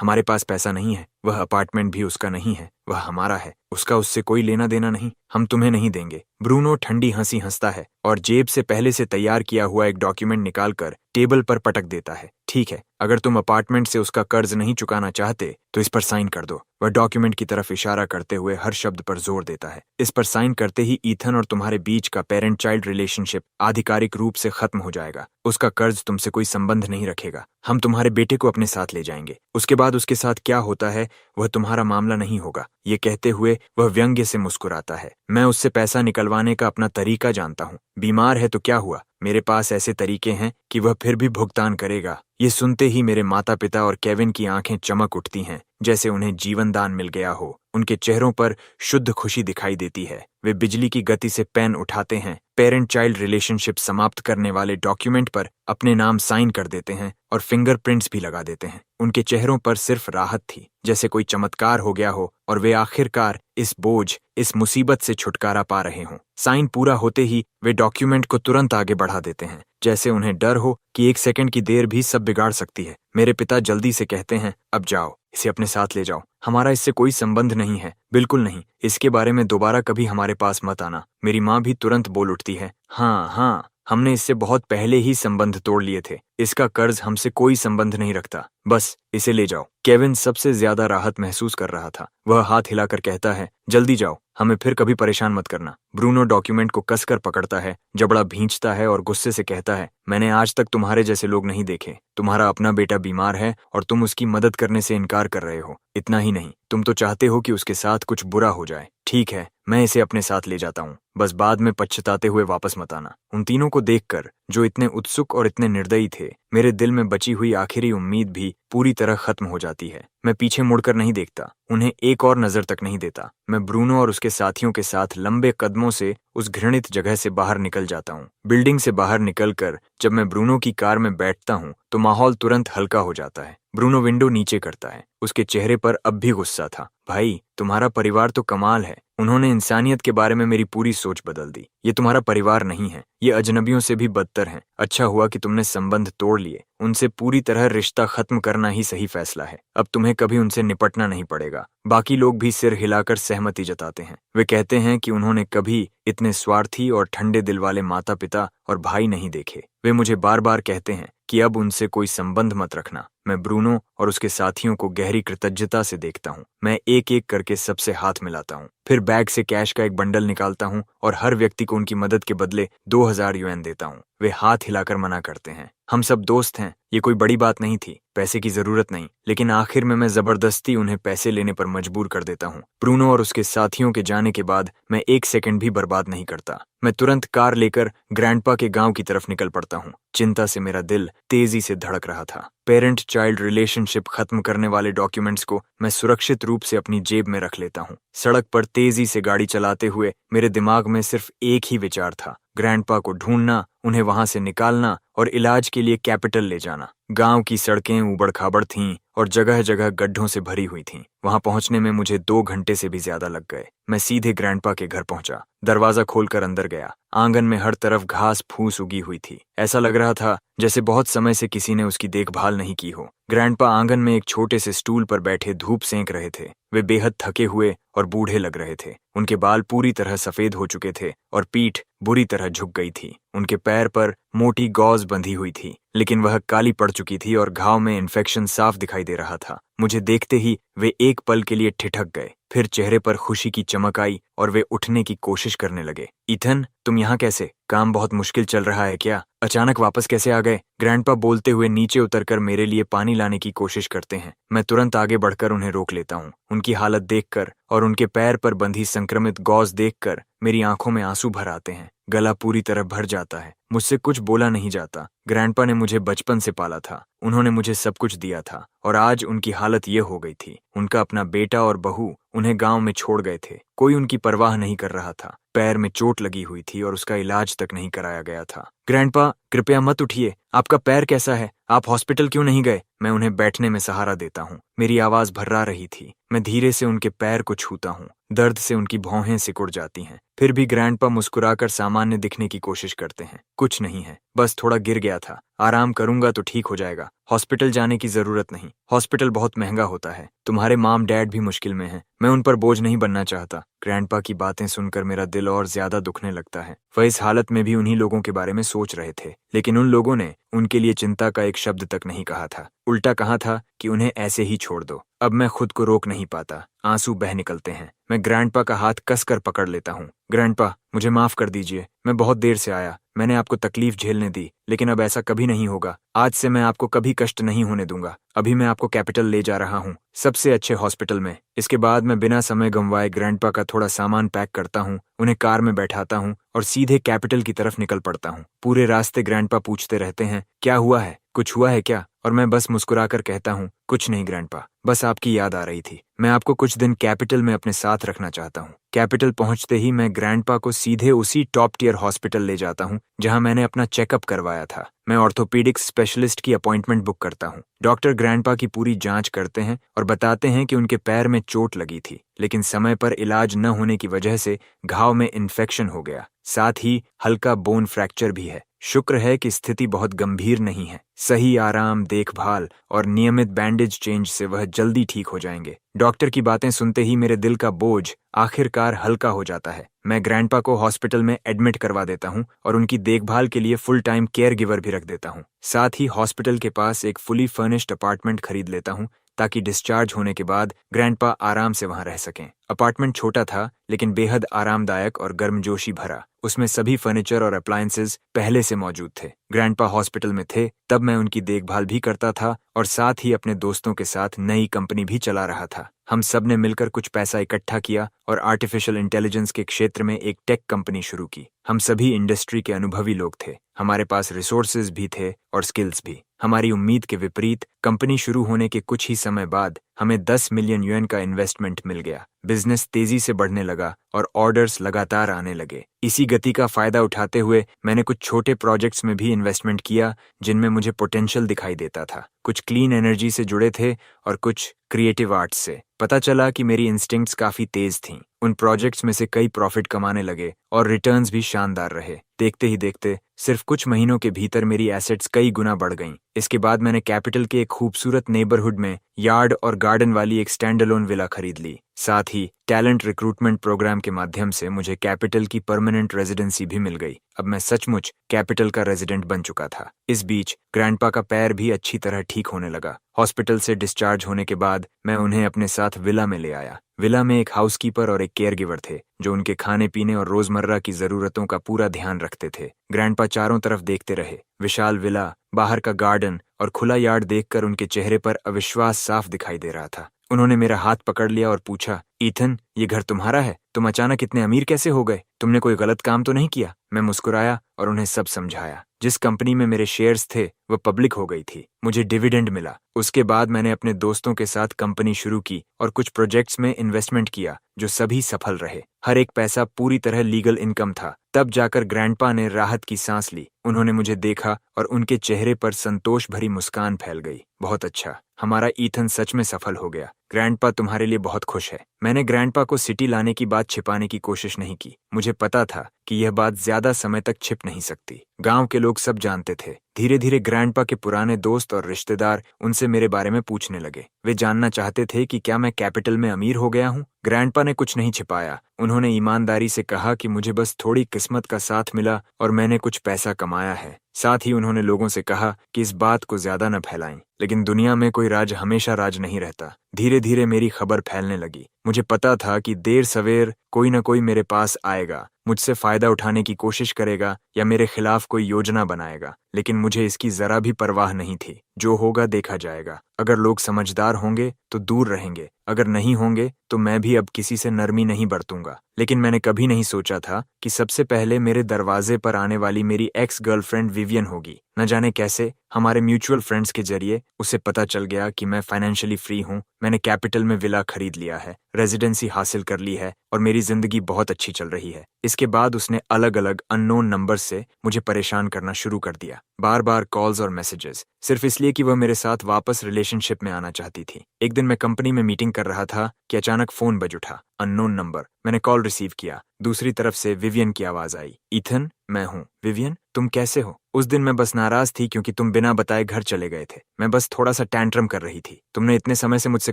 हमारे पास पैसा नहीं है। वह अपार्टमेंट भी उसका नहीं है, वह हमारा है। उसका उससे कोई लेना देना नहीं। हम तुम्हें नहीं देंगे। ब्रूनो ठंडी हंसी हंसता है और जेब से पहले से तैयार किया हुआ एक डॉक्यूमेंट निकालकर टेबल पर पटक देता है। ठीक है, अगर तुम अपार्टमेंट से उसका कर्ज नहीं चुकाना चाहते तो इस पर साइन कर दो। वह डॉक्यूमेंट की तरफ इशारा करते हुए हर शब्द पर जोर देता है। इस पर साइन करते ही ईथन और तुम्हारे बीच का पेरेंट चाइल्ड रिलेशनशिप आधिकारिक रूप से खत्म हो जाएगा। उसका कर्ज तुमसे कोई संबंध नहीं रखेगा। हम तुम्हारे बेटे को अपने साथ ले जाएंगे। उसके बाद उसके साथ क्या होता है वह तुम्हारा मामला नहीं होगा। ये कहते हुए वह व्यंग्य से मुस्कुराता है। मैं उससे पैसा निकलवाने का अपना तरीका जानता हूँ। बीमार है तो क्या हुआ, मेरे पास ऐसे तरीके हैं कि वह फिर भी भुगतान करेगा। ये सुनते ही मेरे माता पिता और केविन की आंखें चमक उठती हैं, जैसे उन्हें जीवन दान मिल गया हो। उनके चेहरों पर शुद्ध खुशी दिखाई देती है। वे बिजली की गति से पेन उठाते हैं, पेरेंट चाइल्ड रिलेशनशिप समाप्त करने वाले डॉक्यूमेंट पर अपने नाम साइन कर देते हैं और फिंगरप्रिंट्स भी लगा देते हैं। उनके चेहरों पर सिर्फ राहत थी, जैसे कोई चमत्कार हो गया हो और वे आखिरकार इस बोझ, इस मुसीबत से छुटकारा पा रहे हों। साइन पूरा होते ही वे डॉक्यूमेंट को तुरंत आगे बढ़ा देते हैं, जैसे उन्हें डर हो कि 1 सेकंड की देर भी सब बिगाड़ सकती है। मेरे पिता जल्दी से कहते हैं, अब जाओ, इसे अपने साथ ले जाओ। हमारा इससे कोई संबंध नहीं है, बिल्कुल नहीं। इसके बारे में दोबारा कभी हमारे पास मत आना। मेरी माँ भी तुरंत बोल उठती है, हाँ, हमने इससे बहुत पहले ही संबंध तोड़ लिए थे। इसका कर्ज हमसे कोई संबंध नहीं रखता। बस इसे ले जाओ। केविन सबसे ज्यादा राहत महसूस कर रहा था। वह हाथ हिलाकर कहता है, जल्दी जाओ, हमें फिर कभी परेशान मत करना। ब्रूनो डॉक्यूमेंट को कसकर पकड़ता है, जबड़ा भींचता है और गुस्से से कहता है, मैंने आज तक तुम्हारे जैसे लोग नहीं देखे। तुम्हारा अपना बेटा बीमार है और तुम उसकी मदद करने से इनकार कर रहे हो। इतना ही नहीं, तुम तो चाहते हो कि उसके साथ कुछ बुरा हो जाए। ठीक है, मैं इसे अपने साथ ले जाता हूँ, बस बाद में पछताते हुए वापस मत आना। उन तीनों को देखकर, जो इतने उत्सुक और इतने निर्दयी थे, मेरे दिल में बची हुई आखिरी उम्मीद भी पूरी तरह खत्म हो जाती है। मैं पीछे मुड़कर नहीं देखता, उन्हें एक और नजर तक नहीं देता। मैं ब्रूनो और उसके साथियों के साथ लंबे कदमों से उस घृणित जगह से बाहर निकल जाता हूँ। बिल्डिंग से बाहर निकलकर जब मैं ब्रूनो की कार में बैठता हूँ तो माहौल तुरंत हल्का हो जाता है। ब्रूनो विंडो नीचे करता है। उसके चेहरे पर अब भी गुस्सा था। भाई, तुम्हारा परिवार तो कमाल है। उन्होंने इंसानियत के बारे में मेरी पूरी सोच बदल दी। ये तुम्हारा परिवार नहीं है, ये अजनबियों से भी बदतर हैं। अच्छा हुआ कि तुमने संबंध तोड़ लिए। उनसे पूरी तरह रिश्ता खत्म करना ही सही फैसला है। अब तुम्हें कभी उनसे निपटना नहीं पड़ेगा। बाकी लोग भी सिर हिलाकर सहमति जताते हैं। वे कहते हैं कि उन्होंने कभी इतने स्वार्थी और ठंडे दिल वाले माता पिता और भाई नहीं देखे। वे मुझे बार बार कहते हैं कि अब उनसे कोई संबंध मत रखना। मैं ब्रूनो और उसके साथियों को गहरी कृतज्ञता से देखता हूँ। मैं एक एक करके सबसे हाथ मिलाता हूँ, फिर बैग से कैश का एक बंडल निकालता हूँ और हर व्यक्ति को उनकी मदद के बदले 2000 युएन देता हूँ। वे हाथ हिलाकर मना करते हैं। हम सब दोस्त हैं, ये कोई बड़ी बात नहीं थी, पैसे की जरूरत नहीं। लेकिन आखिर में मैं जबरदस्ती उन्हें पैसे लेने पर मजबूर कर देता हूँ। ब्रूनो और उसके साथियों के जाने के बाद मैं 1 सेकंड भी बर्बाद नहीं करता। मैं तुरंत कार लेकर ग्रैंडपा के गांव की तरफ निकल पड़ता हूँ। चिंता से मेरा दिल तेजी से धड़क रहा था। पेरेंट चाइल्ड रिलेशनशिप खत्म करने वाले डॉक्यूमेंट्स को मैं सुरक्षित रूप से अपनी जेब में रख लेता हूँ। सड़क पर तेजी से गाड़ी चलाते हुए मेरे दिमाग में सिर्फ एक ही विचार था, ग्रैंडपा को ढूंढना, उन्हें वहां से निकालना और इलाज के लिए कैपिटल ले जाना। गांव की सड़कें ऊबड़ खाबड़ थीं और जगह जगह गड्ढों से भरी हुई थीं। वहां पहुंचने में मुझे 2 घंटे से भी ज्यादा लग गए। मैं सीधे ग्रैंडपा के घर पहुंचा, दरवाजा खोलकर अंदर गया। आंगन में हर तरफ घास फूस उगी हुई थी। ऐसा लग रहा था जैसे बहुत समय से किसी ने उसकी देखभाल नहीं की हो। ग्रैंडपा आंगन में एक छोटे से स्टूल पर बैठे धूप सेंक रहे थे। वे बेहद थके हुए और बूढ़े लग रहे थे। उनके बाल पूरी तरह सफेद हो चुके थे और पीठ बुरी तरह झुक गई थी। उनके पैर पर मोटी गॉज बंधी हुई थी, लेकिन वह काली पड़ चुकी थी और घाव में इन्फेक्शन साफ दिखाई दे रहा था। मुझे देखते ही वे एक पल के लिए ठिठक गए, फिर चेहरे पर खुशी की चमक आई और वे उठने की कोशिश करने लगे। ईथन, तुम यहाँ कैसे? काम बहुत मुश्किल चल रहा है क्या? अचानक वापस कैसे आ गए? ग्रैंडपा बोलते हुए नीचे उतरकर मेरे लिए पानी लाने की कोशिश करते हैं। मैं तुरंत आगे बढ़कर उन्हें रोक लेता हूँ। उनकी हालत देखकर और उनके पैर पर बंधी संक्रमित गॉज देखकर मेरी आंखों में आंसू भर आते हैं। गला पूरी तरह भर जाता है। मुझसे कुछ बोला नहीं जाता। ग्रैंडपा ने मुझे बचपन से पाला था, उन्होंने मुझे सब कुछ दिया था और आज उनकी हालत ये हो गई थी। उनका अपना बेटा और बहू उन्हें गांव में छोड़ गए थे। कोई उनकी परवाह नहीं कर रहा था। पैर में चोट लगी हुई थी और उसका इलाज तक नहीं कराया गया था। ग्रैंडपा, कृपया मत उठिए। आपका पैर कैसा है? आप हॉस्पिटल क्यों नहीं गए? मैं उन्हें बैठने में सहारा देता हूँ। मेरी आवाज भर्रा रही थी। मैं धीरे से उनके पैर को छूता हूँ। दर्द से उनकी भौहें सिकुड़ जाती हैं। फिर भी ग्रैंडपा मुस्कुराकर सामान्य दिखने की कोशिश करते हैं। कुछ नहीं है, बस थोड़ा गिर गया था। आराम करूंगा तो ठीक हो जाएगा। हॉस्पिटल जाने की जरूरत नहीं। हॉस्पिटल बहुत महंगा होता है। तुम्हारे मॉम डैड भी मुश्किल में हैं। मैं उन पर बोझ नहीं बनना चाहता। ग्रैंडपा की बातें सुनकर मेरा दिल और ज्यादा दुखने लगता है। वह इस हालत में भी उन्हीं लोगों के बारे में सोच रहे थे, लेकिन उन लोगों ने उनके लिए चिंता का एक शब्द तक नहीं कहा था। उल्टा कहा था कि उन्हें ऐसे ही छोड़ दो। अब मैं खुद को रोक नहीं पाता। आंसू बह निकलते हैं। मैं ग्रैंडपा का हाथ कसकर पकड़ लेता हूँ। ग्रैंडपा, मुझे माफ कर दीजिए। मैं बहुत देर से आया। मैंने आपको तकलीफ झेलने दी, लेकिन अब ऐसा कभी नहीं होगा। आज से मैं आपको कभी कष्ट नहीं होने दूंगा। अभी मैं आपको कैपिटल ले जा रहा हूँ, सबसे अच्छे हॉस्पिटल में। इसके बाद मैं बिना समय गंवाए ग्रैंडपा का थोड़ा सामान पैक करता हूँ, उन्हें कार में बैठाता हूँ और सीधे कैपिटल की तरफ निकल पड़ता हूँ। पूरे रास्ते ग्रैंडपा पूछते रहते हैं, क्या हुआ है? कुछ हुआ है क्या? और मैं बस मुस्कुराकर कहता हूँ, कुछ नहीं ग्रैंडपा, बस आपकी याद आ रही थी। मैं आपको कुछ दिन कैपिटल में अपने साथ रखना चाहता हूँ। कैपिटल पहुंचते ही मैं ग्रैंडपा को सीधे उसी टॉप टियर हॉस्पिटल ले जाता हूँ जहां मैंने अपना चेकअप करवाया था। मैं ऑर्थोपेडिक्स स्पेशलिस्ट की अपॉइंटमेंट बुक करता हूँ। डॉक्टर ग्रैंडपा की पूरी जांच करते हैं और बताते हैं कि उनके पैर में चोट लगी थी, लेकिन समय पर इलाज न होने की वजह से घाव में इन्फेक्शन हो गया। साथ ही हल्का बोन फ्रैक्चर भी है। शुक्र है कि स्थिति बहुत गंभीर नहीं है। सही आराम, देखभाल और नियमित बैंडेज चेंज से वह जल्दी ठीक हो जाएंगे। डॉक्टर की बातें सुनते ही मेरे दिल का बोझ आखिरकार हल्का हो जाता है। मैं ग्रैंडपा को हॉस्पिटल में एडमिट करवा देता हूँ और उनकी देखभाल के लिए फुल टाइम केयर गिवर भी रख देता हूँ। साथ ही हॉस्पिटल के पास एक फुली फर्निश्ड अपार्टमेंट खरीद लेता हूँ ताकि डिस्चार्ज होने के बाद ग्रैंडपा आराम से वहां रह सकें। अपार्टमेंट छोटा था, लेकिन बेहद आरामदायक और गर्मजोशी भरा। उसमें सभी फर्नीचर और अप्लायंसेस पहले से मौजूद थे। ग्रैंडपा हॉस्पिटल में थे तब मैं उनकी देखभाल भी करता था और साथ ही अपने दोस्तों के साथ नई कंपनी भी चला रहा था। हम सब ने मिलकर कुछ पैसा इकट्ठा किया और आर्टिफिशियल इंटेलिजेंस के क्षेत्र में एक टेक कंपनी शुरू की। हम सभी इंडस्ट्री के अनुभवी लोग थे। हमारे पास रिसोर्सेज भी थे और स्किल्स भी। हमारी उम्मीद के विपरीत कंपनी शुरू होने के कुछ ही समय बाद हमें 10 मिलियन युएन का इन्वेस्टमेंट मिल गया। बिजनेस तेजी से बढ़ने लगा और ऑर्डर्स लगातार आने लगे। इसी गति का फायदा उठाते हुए मैंने कुछ छोटे प्रोजेक्ट्स में भी इन्वेस्टमेंट किया जिनमें मुझे पोटेंशियल दिखाई देता था। कुछ क्लीन एनर्जी से जुड़े थे और कुछ क्रिएटिव आर्ट्स से। पता चला कि मेरी इंस्टिंक्ट्स काफी तेज थीं। उन प्रोजेक्ट्स में से कई प्रॉफिट कमाने लगे और रिटर्न्स भी शानदार रहे। देखते ही देखते सिर्फ कुछ महीनों के भीतर मेरी एसेट्स कई गुना बढ़ गईं। इसके बाद मैंने कैपिटल के एक खूबसूरत नेबरहुड में यार्ड और गार्डन वाली एक स्टैंड अलोन विला खरीद ली। साथ ही टैलेंट रिक्रूटमेंट प्रोग्राम के माध्यम से मुझे कैपिटल की परमानेंट रेजिडेंसी भी मिल गई। अब मैं सचमुच कैपिटल का रेजिडेंट बन चुका था। इस बीच ग्रैंडपा का पैर भी अच्छी तरह ठीक होने लगा। हॉस्पिटल से डिस्चार्ज होने के बाद मैं उन्हें अपने साथ विला में ले आया। विला में एक हाउसकीपर और एक केयर गिवर थे जो उनके खाने पीने और रोजमर्रा की जरूरतों का पूरा ध्यान रखते थे। ग्रैंडपा चारों तरफ देखते रहे। विशाल विला, बाहर का गार्डन और खुला यार्ड देखकर उनके चेहरे पर अविश्वास साफ दिखाई दे रहा था। उन्होंने मेरा हाथ पकड़ लिया और पूछा, ईथन, ये घर तुम्हारा है? तुम अचानक इतने अमीर कैसे हो गए? तुमने कोई गलत काम तो नहीं किया? मैं मुस्कुराया और उन्हें सब समझाया। जिस कंपनी में मेरे शेयर्स थे वह पब्लिक हो गई थी। मुझे डिविडेंड मिला। उसके बाद मैंने अपने दोस्तों के साथ कंपनी शुरू की और कुछ प्रोजेक्ट्स में इन्वेस्टमेंट किया जो सभी सफल रहे। हर एक पैसा पूरी तरह लीगल इनकम था। तब जाकर ग्रैंडपा ने राहत की सांस ली। उन्होंने मुझे देखा और उनके चेहरे पर संतोष भरी मुस्कान फैल गई। बहुत अच्छा, हमारा ईथन सच में सफल हो गया। ग्रैंडपा तुम्हारे लिए बहुत खुश है। मैंने ग्रैंडपा को सिटी लाने की बात छिपाने की कोशिश नहीं की। मुझे पता था कि यह बात ज्यादा समय तक छिप नहीं सकती। गांव के लोग सब जानते थे। धीरे धीरे ग्रैंडपा के पुराने दोस्त और रिश्तेदार उनसे मेरे बारे में पूछने लगे। वे जानना चाहते थे कि क्या मैं कैपिटल में अमीर हो गया हूँ। ग्रैंडपा ने कुछ नहीं छिपाया। उन्होंने ईमानदारी से कहा कि मुझे बस थोड़ी किस्मत का साथ मिला और मैंने कुछ पैसा कमाया है। साथ ही उन्होंने लोगों से कहा कि इस बात को ज्यादा न फैलाएं। लेकिन दुनिया में कोई राज हमेशा राज नहीं रहता। धीरे धीरे मेरी खबर फैलने लगी। मुझे पता था कि देर सवेर कोई न कोई मेरे पास आएगा, मुझसे फायदा उठाने की कोशिश करेगा या मेरे खिलाफ कोई योजना बनाएगा। लेकिन मुझे इसकी जरा भी परवाह नहीं थी। जो होगा देखा जाएगा। अगर लोग समझदार होंगे तो दूर रहेंगे, अगर नहीं होंगे तो मैं भी अब किसी से नरमी नहीं बरतूंगा। लेकिन मैंने कभी नहीं सोचा था कि सबसे पहले मेरे दरवाजे पर आने वाली मेरी एक्स गर्लफ्रेंड विवियन होगी। न जाने कैसे हमारे म्यूचुअल फ्रेंड्स के जरिए उसे पता चल गया कि मैं फाइनेंशियली फ्री हूँ। मैंने कैपिटल में विला खरीद लिया है, रेजिडेंसी हासिल कर ली है और मेरी जिंदगी बहुत अच्छी चल रही है। इसके बाद उसने अलग अलग अननोन नंबर से मुझे परेशान करना शुरू कर दिया। बार बार कॉल्स और मैसेजेस, सिर्फ इसलिए कि वह मेरे साथ वापस रिलेशनशिप में आना चाहती थी। एक दिन मैं कंपनी में मीटिंग कर रहा था कि अचानक फोन बज उठा। Unknown number. मैंने कॉल रिसीव किया। दूसरी तरफ से विवियन की आवाज आई। ईथन, मैं हूँ। विवियन, तुम कैसे हो? उस दिन मैं बस नाराज थी क्योंकि तुम बिना बताए घर चले गए थे। मैं बस थोड़ा सा टैंट्रम कर रही थी। तुमने इतने समय से मुझसे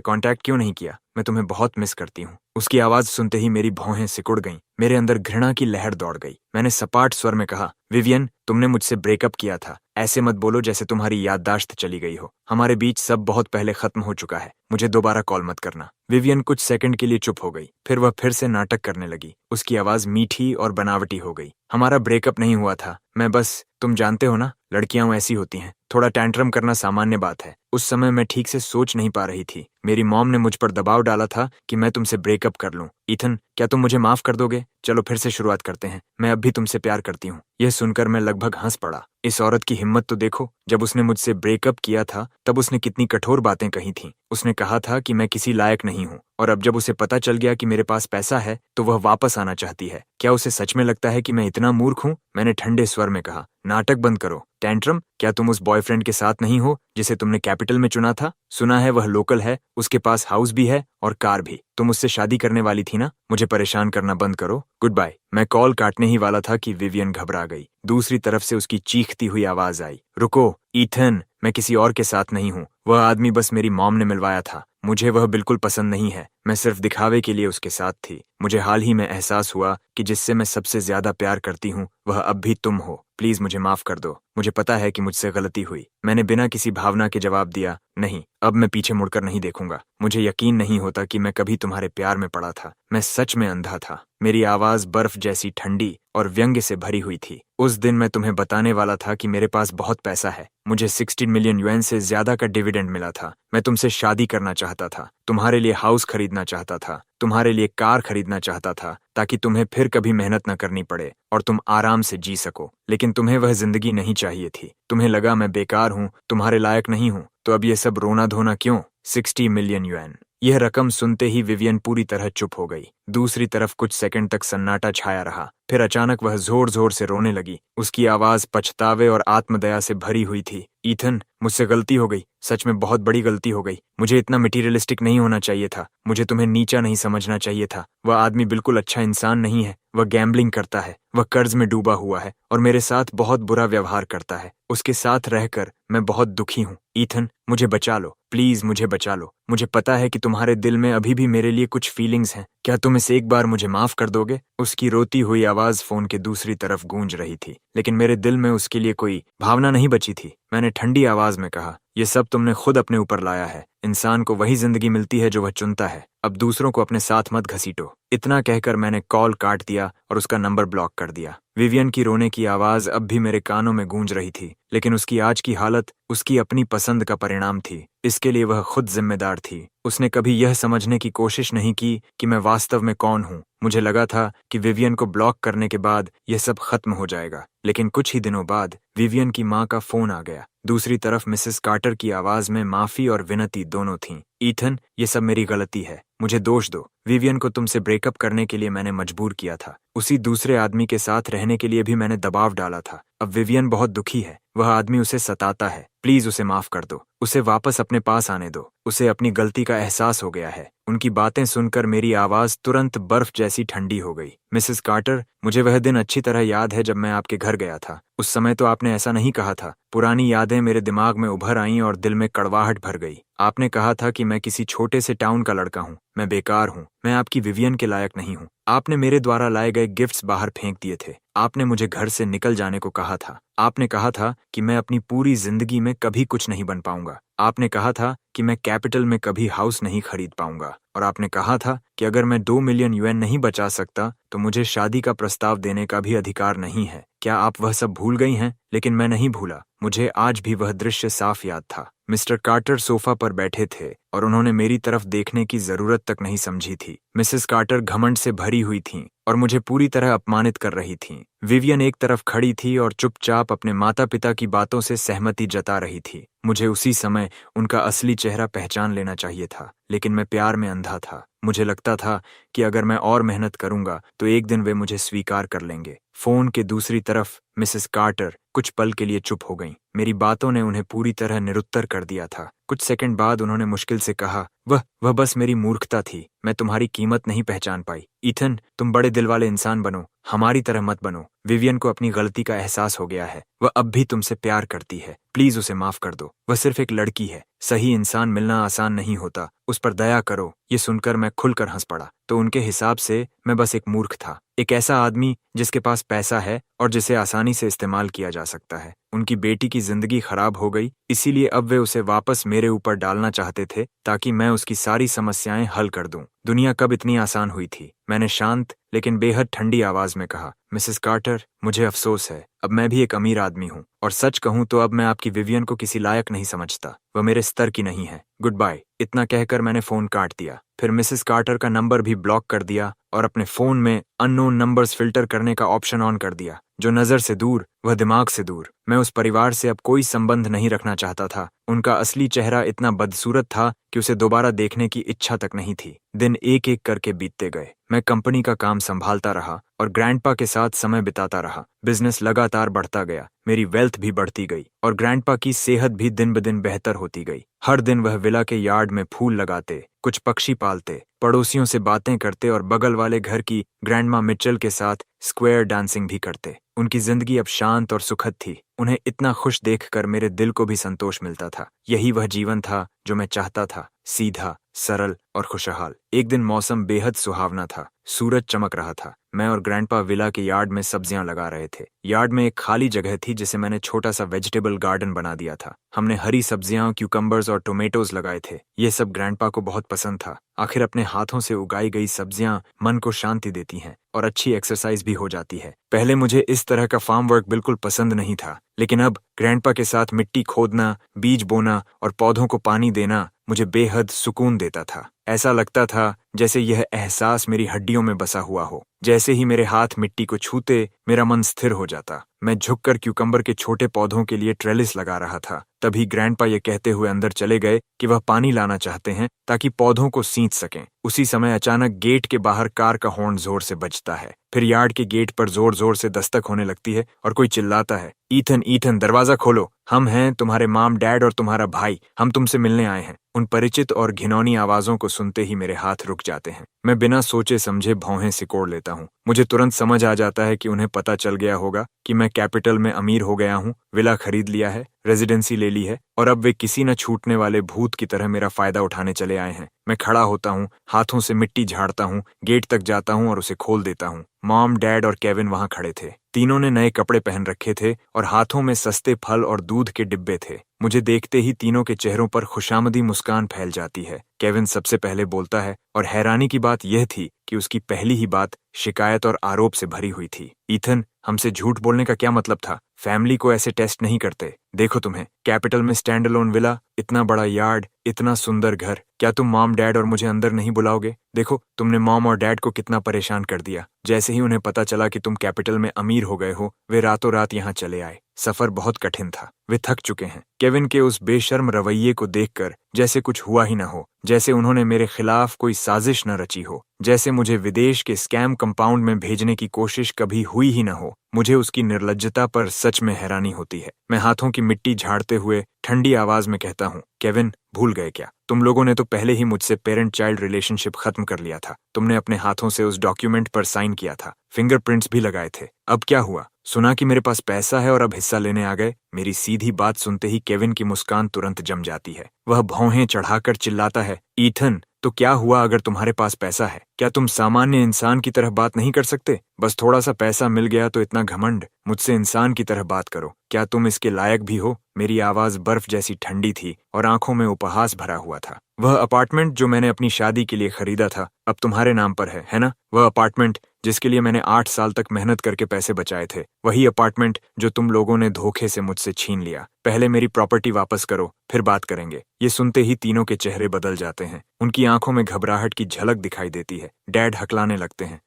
कांटेक्ट क्यों नहीं किया? मैं तुम्हें बहुत मिस करती हूँ। उसकी आवाज सुनते ही मेरी भौहें सिकुड़ गईं। मेरे अंदर घृणा की लहर दौड़ गई। मैंने सपाट स्वर में कहा, विवियन, तुमने मुझसे ब्रेकअप किया था। ऐसे मत बोलो जैसे तुम्हारी याददाश्त चली गई हो। हमारे बीच सब बहुत पहले खत्म हो चुका है। मुझे दोबारा कॉल मत करना। विवियन कुछ सेकंड के लिए चुप हो गई। फिर वह फिर से नाटक करने लगी। उसकी आवाज मीठी और बनावटी हो गई। हमारा ब्रेकअप नहीं हुआ था। मैं बस, तुम जानते हो ना, लड़कियां ऐसी होती हैं। थोड़ा टैंट्रम करना सामान्य बात है। उस समय मैं ठीक से सोच नहीं पा रही थी। मेरी मॉम ने मुझ पर दबाव डाला था कि मैं तुमसे ब्रेकअप कर लूं। ईथन, क्या तुम मुझे माफ कर दोगे? चलो फिर से शुरुआत करते हैं। मैं अब भी तुमसे प्यार करती हूँ। यह सुनकर मैं लगभग हंस पड़ा। इस औरत की हिम्मत तो देखो। जब उसने मुझसे ब्रेकअप किया था तब उसने कितनी कठोर बातें कही थीं। उसने कहा था कि मैं किसी लायक नहीं हूँ और अब जब उसे पता चल गया कि मेरे पास पैसा है तो वह वापस आना चाहती है। क्या उसे सच में लगता है कि मैं इतना मूर्ख हूँ? मैंने ठंडे स्वर में कहा, नाटक बंद करो। टैंट्रम, क्या तुम उस बॉयफ्रेंड के साथ नहीं हो जिसे तुमने कैपिटल में चुना था? सुना है वह लोकल है, उसके पास हाउस भी है और कार भी। तुम उससे शादी करने वाली थी ना? मुझे परेशान करना बंद करो। Good bye. मैं कॉल काटने ही वाला था कि विवियन घबरा गई। दूसरी तरफ से उसकी चीखती हुई आवाज आई, रुको ईथन, मैं किसी और के साथ नहीं हूँ। वह आदमी बस मेरी मॉम ने मिलवाया था। मुझे वह बिल्कुल पसंद नहीं है। मैं सिर्फ दिखावे के लिए उसके साथ थी। मुझे हाल ही में एहसास हुआ कि जिससे मैं सबसे ज्यादा प्यार करती हूँ वह अब भी तुम हो। प्लीज मुझे माफ कर दो। मुझे पता है कि मुझसे गलती हुई। मैंने बिना किसी भावना के जवाब दिया, नहीं, अब मैं पीछे मुड़कर नहीं देखूंगा। मुझे यकीन नहीं होता कि मैं कभी तुम्हारे प्यार में पड़ा था। मैं सच में अंधा था। मेरी आवाज बर्फ जैसी ठंडी और व्यंग्य से भरी हुई थी। उस दिन मैं तुम्हें बताने वाला था कि मेरे पास बहुत पैसा है। मुझे 16 मिलियन युएन से ज्यादा का डिविडेंड मिला था। मैं तुमसे शादी करना चाहता था, तुम्हारे लिए हाउस खरीदना चाहता था, तुम्हारे लिए कार खरीदना चाहता था ताकि तुम्हें फिर कभी मेहनत न करनी पड़े और तुम आराम से जी सको। लेकिन तुम्हें वह जिंदगी नहीं चाहिए थी। तुम्हें लगा मैं बेकार हूँ, तुम्हारे लायक नहीं हूँ, तो अब ये सब रोना धोना क्यों? 60 मिलियन युएन। यह रकम सुनते ही विवियन पूरी तरह चुप हो गई। दूसरी तरफ कुछ सेकंड तक सन्नाटा छाया रहा। फिर अचानक वह जोर जोर से रोने लगी। उसकी आवाज पछतावे और आत्मदया से भरी हुई थी। ईथन, मुझसे गलती हो गई। सच में बहुत बड़ी गलती हो गई। मुझे इतना मटीरियलिस्टिक नहीं होना चाहिए था। मुझे तुम्हें नीचा नहीं समझना चाहिए था। वह आदमी बिल्कुल अच्छा इंसान नहीं है। वह गैम्बलिंग करता है, वह कर्ज में डूबा हुआ है और मेरे साथ बहुत बुरा व्यवहार करता है। उसके साथ रहकर मैं बहुत दुखी हूँ। ईथन, मुझे बचा लो, प्लीज मुझे बचा लो। मुझे पता है कि तुम्हारे दिल में अभी भी मेरे लिए कुछ फीलिंग्स हैं। क्या तुम इसे एक बार मुझे माफ कर दोगे? उसकी रोती हुई आवाज फोन के दूसरी तरफ गूंज रही थी, लेकिन मेरे दिल में उसके लिए कोई भावना नहीं बची थी। मैंने ठंडी आवाज में कहा, यह सब तुमने खुद अपने ऊपर लाया है। इंसान को वही जिंदगी मिलती है जो वह चुनता है। अब दूसरों को अपने साथ मत घसीटो। इतना कहकर मैंने कॉल काट दिया और उसका नंबर ब्लॉक कर दिया। विवियन की रोने की आवाज अब भी मेरे कानों में गूंज रही थी, लेकिन उसकी आज की हालत उसकी अपनी पसंद का परिणाम थी। इसके लिए वह खुद जिम्मेदार थी। उसने कभी यह समझने की कोशिश नहीं की कि मैं वास्तव में कौन हूँ। मुझे लगा था कि विवियन को ब्लॉक करने के बाद यह सब खत्म हो जाएगा, लेकिन कुछ ही दिनों बाद विवियन की माँ का फोन आ गया। दूसरी तरफ मिसेस कार्टर की आवाज में माफी और विनती दोनों थीं। ईथन, ये सब मेरी गलती है, मुझे दोष दो। विवियन को तुमसे ब्रेकअप करने के लिए मैंने मजबूर किया था। उसी दूसरे आदमी के साथ रहने के लिए भी मैंने दबाव डाला था। अब विवियन बहुत दुखी है, वह आदमी उसे सताता है। प्लीज उसे माफ कर दो, उसे वापस अपने पास आने दो। उसे अपनी गलती का एहसास हो गया है। उनकी बातें सुनकर मेरी आवाज तुरंत बर्फ जैसी ठंडी हो गई। मिसेस कार्टर, मुझे वह दिन अच्छी तरह याद है जब मैं आपके घर गया था। उस समय तो आपने ऐसा नहीं कहा था। पुरानी यादें मेरे दिमाग में उभर आईं और दिल में कड़वाहट भर गई। आपने कहा था कि मैं किसी छोटे से टाउन का लड़का हूँ, मैं बेकार हूँ, मैं आपकी विवियन के लायक नहीं हूँ। आपने मेरे द्वारा लाए गए गिफ्ट्स बाहर फेंक दिए थे। आपने मुझे घर से निकल जाने को कहा था। आपने कहा था कि मैं अपनी पूरी जिंदगी में कभी कुछ नहीं बन पाऊंगा। आपने कहा था कि मैं कैपिटल में कभी हाउस नहीं खरीद पाऊंगा। और आपने कहा था कि अगर मैं 2 मिलियन यूएन नहीं बचा सकता तो मुझे शादी का प्रस्ताव देने का भी अधिकार नहीं है। क्या आप वह सब भूल गई हैं? लेकिन मैं नहीं भूला। मुझे आज भी वह दृश्य साफ याद था। मिस्टर कार्टर सोफा पर बैठे थे और उन्होंने मेरी तरफ देखने की जरूरत तक नहीं समझी थी। मिसेस कार्टर घमंड से भरी हुई थीं और मुझे पूरी तरह अपमानित कर रही थीं। विवियन एक तरफ खड़ी थी और चुपचाप अपने माता पिता की बातों से सहमति जता रही थी। मुझे उसी समय उनका असली चेहरा पहचान लेना चाहिए था, लेकिन मैं प्यार में अंधा था। मुझे लगता था कि अगर मैं और मेहनत करूंगा तो एक दिन वे मुझे स्वीकार कर लेंगे। फोन के दूसरी तरफ मिसेस कार्टर कुछ पल के लिए चुप हो गईं। मेरी बातों ने उन्हें पूरी तरह निरुत्तर कर दिया था। कुछ सेकंड बाद उन्होंने मुश्किल से कहा, वह बस मेरी मूर्खता थी। मैं तुम्हारी कीमत नहीं पहचान पाई। ईथन, तुम बड़े दिल वाले इंसान बनो, हमारी तरह मत बनो। विवियन को अपनी गलती का एहसास हो गया है। वह अब भी तुमसे प्यार करती है। प्लीज उसे माफ कर दो। वह सिर्फ एक लड़की है। सही इंसान मिलना आसान नहीं होता। उस पर दया करो। ये सुनकर मैं खुलकर हंस पड़ा। तो उनके हिसाब से मैं बस एक मूर्ख था, एक ऐसा आदमी जिसके पास पैसा है और जिसे आसानी से इस्तेमाल किया जा सकता है। उनकी बेटी की जिंदगी खराब हो गई, इसीलिए अब वे उसे वापस मेरे ऊपर डालना चाहते थे ताकि मैं उसकी सारी समस्याएं हल कर दूं। दुनिया कब इतनी आसान हुई थी? मैंने शांत लेकिन बेहद ठंडी आवाज में कहा, मिसेस कार्टर, मुझे अफसोस है। अब मैं भी एक अमीर आदमी हूँ और सच कहूँ तो अब मैं आपकी विवियन को किसी लायक नहीं समझता। वह मेरे स्तर की नहीं है। Good bye. इतना कहकर मैंने फोन काट दिया। फिर मिसेस कार्टर का नंबर भी ब्लॉक कर दिया और अपने फोन में अननोन नंबर्स फिल्टर करने का ऑप्शन ऑन कर दिया। जो नजर से दूर वह दिमाग से दूर। मैं उस परिवार से अब कोई संबंध नहीं रखना चाहता था। उनका असली चेहरा इतना बदसूरत था कि उसे दोबारा देखने की इच्छा तक नहीं थी। दिन एक एक करके बीतते गए। मैं कंपनी का काम संभालता रहा और ग्रैंडपा के साथ समय बिताता रहा। बिजनेस लगातार बढ़ता गया, मेरी वेल्थ भी बढ़ती गई और ग्रैंडपा की सेहत भी दिन ब दिन बेहतर होती गई। हर दिन वह विला के यार्ड में फूल लगाते, कुछ पक्षी पालते, पड़ोसियों से बातें करते और बगल वाले घर की ग्रैंडमा मिचेल के साथ स्क्वायर डांसिंग भी करते। उनकी जिंदगी अब शांत और सुखद थी। उन्हें इतना खुश देखकर मेरे दिल को भी संतोष मिलता था। यही वह जीवन था जो मैं चाहता था, सीधा, सरल और खुशहाल। एक दिन मौसम बेहद सुहावना था। सूरज चमक रहा था। मैं और ग्रैंडपा विला के यार्ड में सब्जियां लगा रहे थे। यार्ड में एक खाली जगह थी जिसे मैंने छोटा सा वेजिटेबल गार्डन बना दिया था। हमने हरी सब्जियां, क्यूकम्बर्स और टोमेटोज लगाए थे। ये सब ग्रैंडपा को बहुत पसंद था। आखिर अपने हाथों से उगाई गई सब्जियां मन को शांति देती हैं और अच्छी एक्सरसाइज भी हो जाती है। पहले मुझे इस तरह का फार्म वर्क बिल्कुल पसंद नहीं था, लेकिन अब ग्रैंडपा के साथ मिट्टी खोदना, बीज बोना और पौधों को पानी देना मुझे बेहद सुकून देता था। ऐसा लगता था जैसे यह एहसास मेरी हड्डियों में बसा हुआ हो। जैसे ही मेरे हाथ मिट्टी को छूते मेरा मन स्थिर हो जाता। मैं झुककर क्यूकम्बर के छोटे पौधों के लिए ट्रेलिस लगा रहा था। तभी ग्रैंडपा ये कहते हुए अंदर चले गए कि वह पानी लाना चाहते हैं ताकि पौधों को सींच सकें। उसी समय अचानक गेट के बाहर कार का हॉर्न जोर से बजता है। फिर यार्ड के गेट पर जोर जोर से दस्तक होने लगती है और कोई चिल्लाता है, ईथन, ईथन, दरवाजा खोलो, हम हैं तुम्हारे मॉम, डैड और तुम्हारा भाई, हम तुमसे मिलने आए हैं। उन परिचित और घिनौनी आवाजों को सुनते ही मेरे हाथ रुक जाते हैं। मैं बिना सोचे समझे भौहें सिकोड़ लेता हूँ। मुझे तुरंत समझ आ जाता है कि उन्हें पता चल गया होगा कि मैं कैपिटल में अमीर हो गया हूँ, विला खरीद लिया है, रेजिडेंसी ले ली है और अब वे किसी न छूटने वाले भूत की तरह मेरा फायदा उठाने चले आए हैं। मैं खड़ा होता हूँ, हाथों से मिट्टी झाड़ता हूँ, गेट तक जाता हूँ और उसे खोल देता हूँ। मॉम, डैड और केविन वहां खड़े थे। तीनों ने नए कपड़े पहन रखे थे और हाथों में सस्ते फल और दूध के डिब्बे थे। मुझे देखते ही तीनों के चेहरों पर खुशामदी मुस्कान फैल जाती है। केविन सबसे पहले बोलता है और हैरानी की बात यह थी कि उसकी पहली ही बात शिकायत और आरोप से भरी हुई थी। ईथन, हमसे झूठ बोलने का क्या मतलब था? फैमिली को ऐसे टेस्ट नहीं करते। देखो तुम्हें, कैपिटल में स्टैंड अलोन विला, इतना बड़ा यार्ड, इतना सुंदर घर। क्या तुम मॉम, डैड और मुझे अंदर नहीं बुलाओगे? देखो, तुमने मॉम और डैड को कितना परेशान कर दिया। जैसे ही उन्हें पता चला कि तुम कैपिटल में अमीर हो गए हो, वे रातों रात यहाँ चले आए। सफर बहुत कठिन था। वे थक चुके हैं। केविन के उस बेशर्म रवैये को देखकर जैसे कुछ हुआ ही न हो, जैसे उन्होंने मेरे खिलाफ कोई साजिश न रची हो, जैसे मुझे विदेश के स्कैम कंपाउंड में भेजने की कोशिश कभी हुई ही न हो। मुझे उसकी निर्लज्जता पर सच में हैरानी होती है। मैं हाथों की मिट्टी झाड़ते हुए ठंडी आवाज में कहता हूँ, केविन, भूल गए क्या? तुम लोगों ने तो पहले ही मुझसे पेरेंट चाइल्ड रिलेशनशिप खत्म कर लिया था। तुमने अपने हाथों से उस डॉक्यूमेंट पर साइन किया था, फिंगरप्रिंट्स भी लगाए थे। अब क्या हुआ? सुना कि मेरे पास पैसा है और अब हिस्सा लेने आ गए। मेरी सीधी बात सुनते ही केविन की मुस्कान तुरंत जम जाती है। वह भौहें चढ़ाकर चिल्लाता है, ईथन, तो क्या हुआ अगर तुम्हारे पास पैसा है? क्या तुम सामान्य इंसान की तरह बात नहीं कर सकते? बस थोड़ा सा पैसा मिल गया तो इतना घमंड? मुझसे इंसान की तरह बात करो। क्या तुम इसके लायक भी हो? मेरी आवाज बर्फ जैसी ठंडी थी और आंखों में उपहास भरा हुआ था। वह अपार्टमेंट जो मैंने अपनी शादी के लिए खरीदा था, अब तुम्हारे नाम पर है ना? वह अपार्टमेंट जिसके लिए मैंने 8 साल तक मेहनत करके पैसे बचाए थे, वही अपार्टमेंट जो तुम लोगों ने धोखे से मुझसे छीन लिया। पहले मेरी प्रॉपर्टी वापस करो, फिर बात करेंगे। ये सुनते ही तीनों के चेहरे बदल जाते हैं। उनकी आंखों में घबराहट की झलक दिखाई देती है। डैड हकलाने लगते हैं।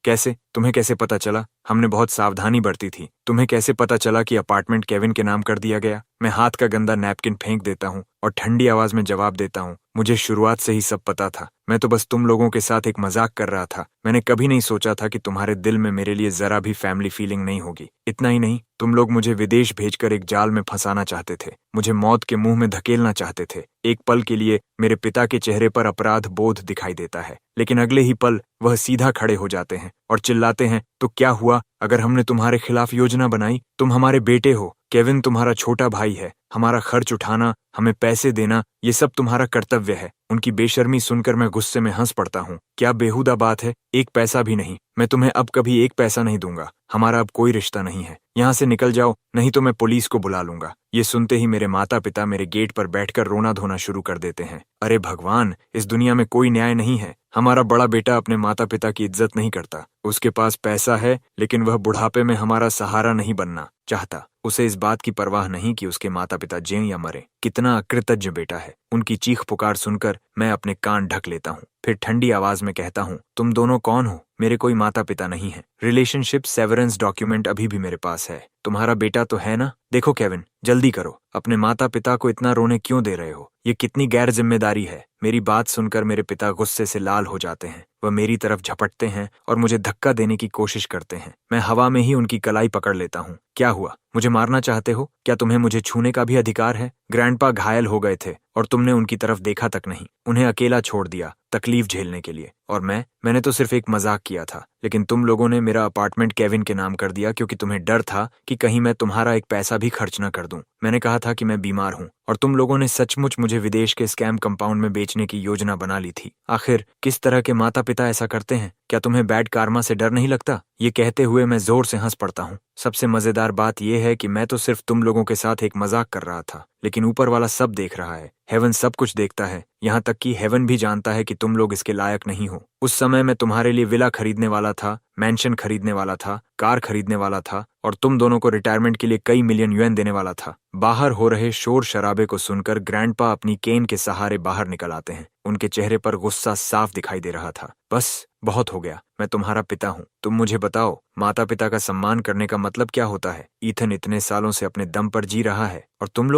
कैसे? तुम्हें कैसे पता चला? हमने बहुत सावधानी बरती थी। तुम्हें कैसे पता चला कि अपार्टमेंट केविन के नाम कर दिया गया? मैं हाथ का गंदा नैपकिन फेंक देता हूँ और ठंडी आवाज में जवाब देता हूँ, मुझे शुरुआत से ही सब पता था। मैं तो बस तुम लोगों के साथ एक मजाक कर रहा था। मैंने कभी नहीं सोचा था कि तुम्हारे दिल में मेरे लिए जरा भी फैमिली फीलिंग नहीं होगी। इतना ही नहीं, तुम लोग मुझे विदेश भेजकर एक जाल में फंसाना चाहते थे, मुझे मौत के मुंह में धकेलना चाहते थे। एक पल के लिए मेरे पिता के चेहरे पर अपराध बोध दिखाई देता है, लेकिन अगले ही पल वह सीधा खड़े हो जाते हैं और चिल्लाते हैं, तो क्या हुआ अगर हमने तुम्हारे खिलाफ योजना बनाई? तुम हमारे बेटे हो, केविन तुम्हारा छोटा भाई है। हमारा खर्च उठाना, हमें पैसे देना, ये सब तुम्हारा कर्तव्य है। उनकी बेशर्मी सुनकर मैं गुस्से में हंस पड़ता हूँ। क्या बेहुदा बात है? एक पैसा भी नहीं। मैं तुम्हें अब कभी एक पैसा नहीं दूंगा। हमारा अब कोई रिश्ता नहीं है। यहाँ से निकल जाओ, नहीं तो मैं पुलिस को बुला लूंगा। ये सुनते ही मेरे माता पिता मेरे गेट पर बैठकर रोना धोना शुरू कर देते हैं। अरे भगवान, इस दुनिया में कोई न्याय नहीं है। हमारा बड़ा बेटा अपने माता पिता की इज्जत नहीं करता। उसके पास पैसा है, लेकिन वह बुढ़ापे में हमारा सहारा नहीं बनना चाहता। उसे इस बात की परवाह नहीं कि उसके माता पिता जिएं या मरे। कितना अकृतज्ञ बेटा है। उनकी चीख पुकार सुनकर मैं अपने कान ढक लेता हूँ। फिर ठंडी आवाज में कहता हूँ, तुम दोनों कौन हो? मेरे कोई माता पिता नहीं है। रिलेशनशिप सेवरेंस डॉक्यूमेंट अभी भी मेरे पास है। तुम्हारा बेटा तो है ना? देखो केविन, जल्दी करो। अपने माता पिता को इतना रोने क्यों दे रहे हो? ये कितनी गैर जिम्मेदारी है। मेरी बात सुनकर मेरे पिता गुस्से से लाल हो जाते हैं। वह मेरी तरफ झपटते हैं और मुझे धक्का देने की कोशिश करते हैं। मैं हवा में ही उनकी कलाई पकड़ लेता हूँ। क्या हुआ? मुझे मारना चाहते हो? क्या तुम्हें मुझे छूने का भी अधिकार है? ग्रैंडपा घायल हो गए थे और तुमने उनकी तरफ देखा तक नहीं। उन्हें अकेला छोड़ दिया तकलीफ झेलने के लिए। और मैंने तो सिर्फ एक मजाक किया था, लेकिन तुम लोगों ने मेरा अपार्टमेंट केविन के नाम कर दिया क्योंकि तुम्हें डर था कि कहीं मैं तुम्हारा एक पैसा भी खर्च न कर दूं। मैंने कहा था कि मैं बीमार हूं और तुम लोगों ने सचमुच मुझे विदेश के स्कैम कंपाउंड में बेचने की योजना बना ली थी। आखिर किस तरह के माता पिता ऐसा करते हैं? क्या तुम्हें बैड कार्मा से डर नहीं लगता? ये कहते हुए मैं जोर से हंस पड़ता हूँ। सबसे मजेदार बात यह है कि मैं तो सिर्फ तुम लोगों के साथ एक मजाक कर रहा था, लेकिन ऊपर वाला सब देख रहा है। हेवन सब कुछ देखता है, यहाँ तक कि हेवन भी जानता है कि तुम लोग इसके लायक नहीं हो। उस समय मैं तुम्हारे लिए विला खरीदने वाला था, मैंशन खरीदने वाला था, कार खरीदने वाला था और तुम दोनों को रिटायरमेंट के लिए कई मिलियन युएन देने वाला था। बाहर हो रहे शोर शराबे को सुनकर ग्रैंडपा अपनी केन के सहारे बाहर निकल आते हैं। उनके चेहरे पर गुस्सा साफ दिखाई दे रहा था। बस, बहुत हो गया। मैं तुम्हारा पिता हूँ। तुम मुझे बताओ, माता पिता का सम्मान करने का मतलब क्या होता है? ईथन इतने सालों से अपने दम पर जी रहा है और तुम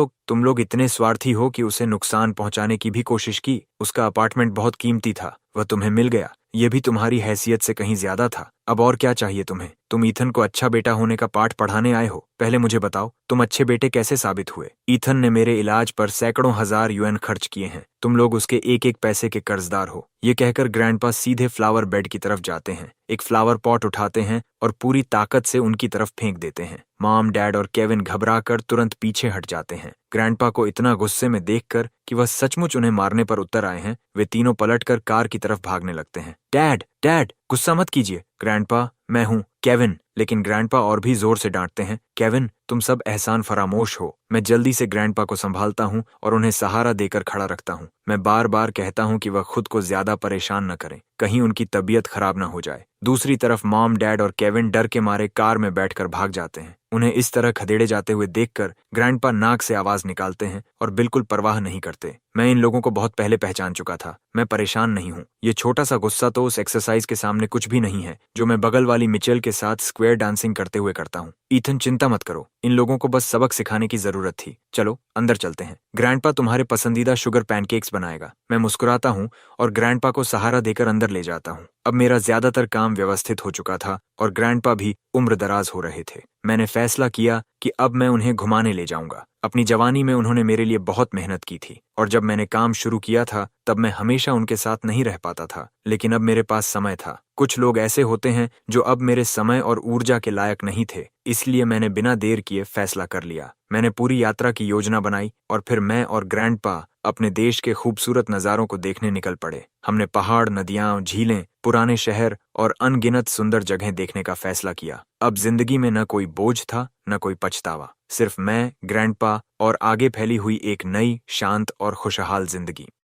लोग इतने स्वार्थी हो कि उसे नुकसान पहुंचाने की भी कोशिश की। उसका अपार्टमेंट बहुत कीमती था, वह तुम्हें मिल गया। ये भी तुम्हारी हैसियत से कहीं ज्यादा था। अब और क्या चाहिए तुम्हें? तुम ईथन को अच्छा बेटा होने का पाठ पढ़ाने आए हो। पहले मुझे बताओ, तुम अच्छे बेटे कैसे साबित हुए? ईथन ने मेरे इलाज पर सैकड़ों हजार युएन खर्च किए हैं। तुम लोग उसके एक एक पैसे के कर्जदार हो। ये कहकर ग्रैंडपा सीधे फ्लावर बेड की तरफ जाते हैं, एक फ्लावर पॉट उठाते हैं और पूरी ताकत से उनकी तरफ फेंक देते हैं। मॉम, डैड और केविन घबराकर तुरंत पीछे हट जाते हैं। ग्रैंडपा को इतना गुस्से में देखकर कि वह सचमुच उन्हें मारने पर उतर आए हैं, वे तीनों पलटकर कार की तरफ भागने लगते हैं। डैड, डैड, गुस्सा मत कीजिए। ग्रैंडपा, मैं हूँ केविन। लेकिन ग्रैंडपा और भी जोर से डांटते हैं, केविन, तुम सब एहसान फरामोश हो। मैं जल्दी से ग्रैंडपा को संभालता हूँ और उन्हें सहारा देकर खड़ा रखता हूँ। मैं बार बार कहता हूँ कि वह खुद को ज्यादा परेशान न करें, कहीं उनकी तबीयत खराब न हो जाए। दूसरी तरफ मॉम, डैड और केविन डर के मारे कार में बैठकर भाग जाते हैं। उन्हें इस तरह खदेड़े जाते हुए देखकर ग्रैंडपा नाक से आवाज निकालते हैं और बिल्कुल परवाह नहीं करते। मैं इन लोगों को बहुत पहले पहचान चुका था। मैं परेशान नहीं हूँ। ये छोटा सा गुस्सा तो उस एक्सरसाइज के सामने कुछ भी नहीं है जो मैं बगल वाली मिचेल के साथ स्क्वायर डांसिंग करते हुए करता हूँ। ईथन, चिंता मत करो, इन लोगों को बस सबक सिखाने की जरूरत थी। चलो अंदर चलते हैं। ग्रैंडपा तुम्हारे पसंदीदा शुगर पैनकेक्स बनाएगा। मैं मुस्कुराता हूँ और ग्रैंडपा को सहारा देकर अंदर ले जाता हूँ। अब मेरा ज्यादातर काम व्यवस्थित हो चुका था और ग्रैंडपा भी उम्रदराज हो रहे थे। मैंने फैसला किया कि अब मैं उन्हें घुमाने ले जाऊंगा। अपनी जवानी में उन्होंने मेरे लिए बहुत मेहनत की थी और जब मैंने काम शुरू किया था तब मैं हमेशा उनके साथ नहीं रह पाता था, लेकिन अब मेरे पास समय था। कुछ लोग ऐसे होते हैं जो अब मेरे समय और ऊर्जा के लायक नहीं थे, इसलिए मैंने बिना देर किए फैसला कर लिया। मैंने पूरी यात्रा की योजना बनाई और फिर मैं और ग्रैंडपा अपने देश के खूबसूरत नज़ारों को देखने निकल पड़े। हमने पहाड़, नदियां, झीलें, पुराने शहर और अनगिनत सुंदर जगहें देखने का फैसला किया। अब जिंदगी में न कोई बोझ था, न कोई पछतावा, सिर्फ मैं, ग्रैंडपा और आगे फैली हुई एक नई, शांत और खुशहाल जिंदगी।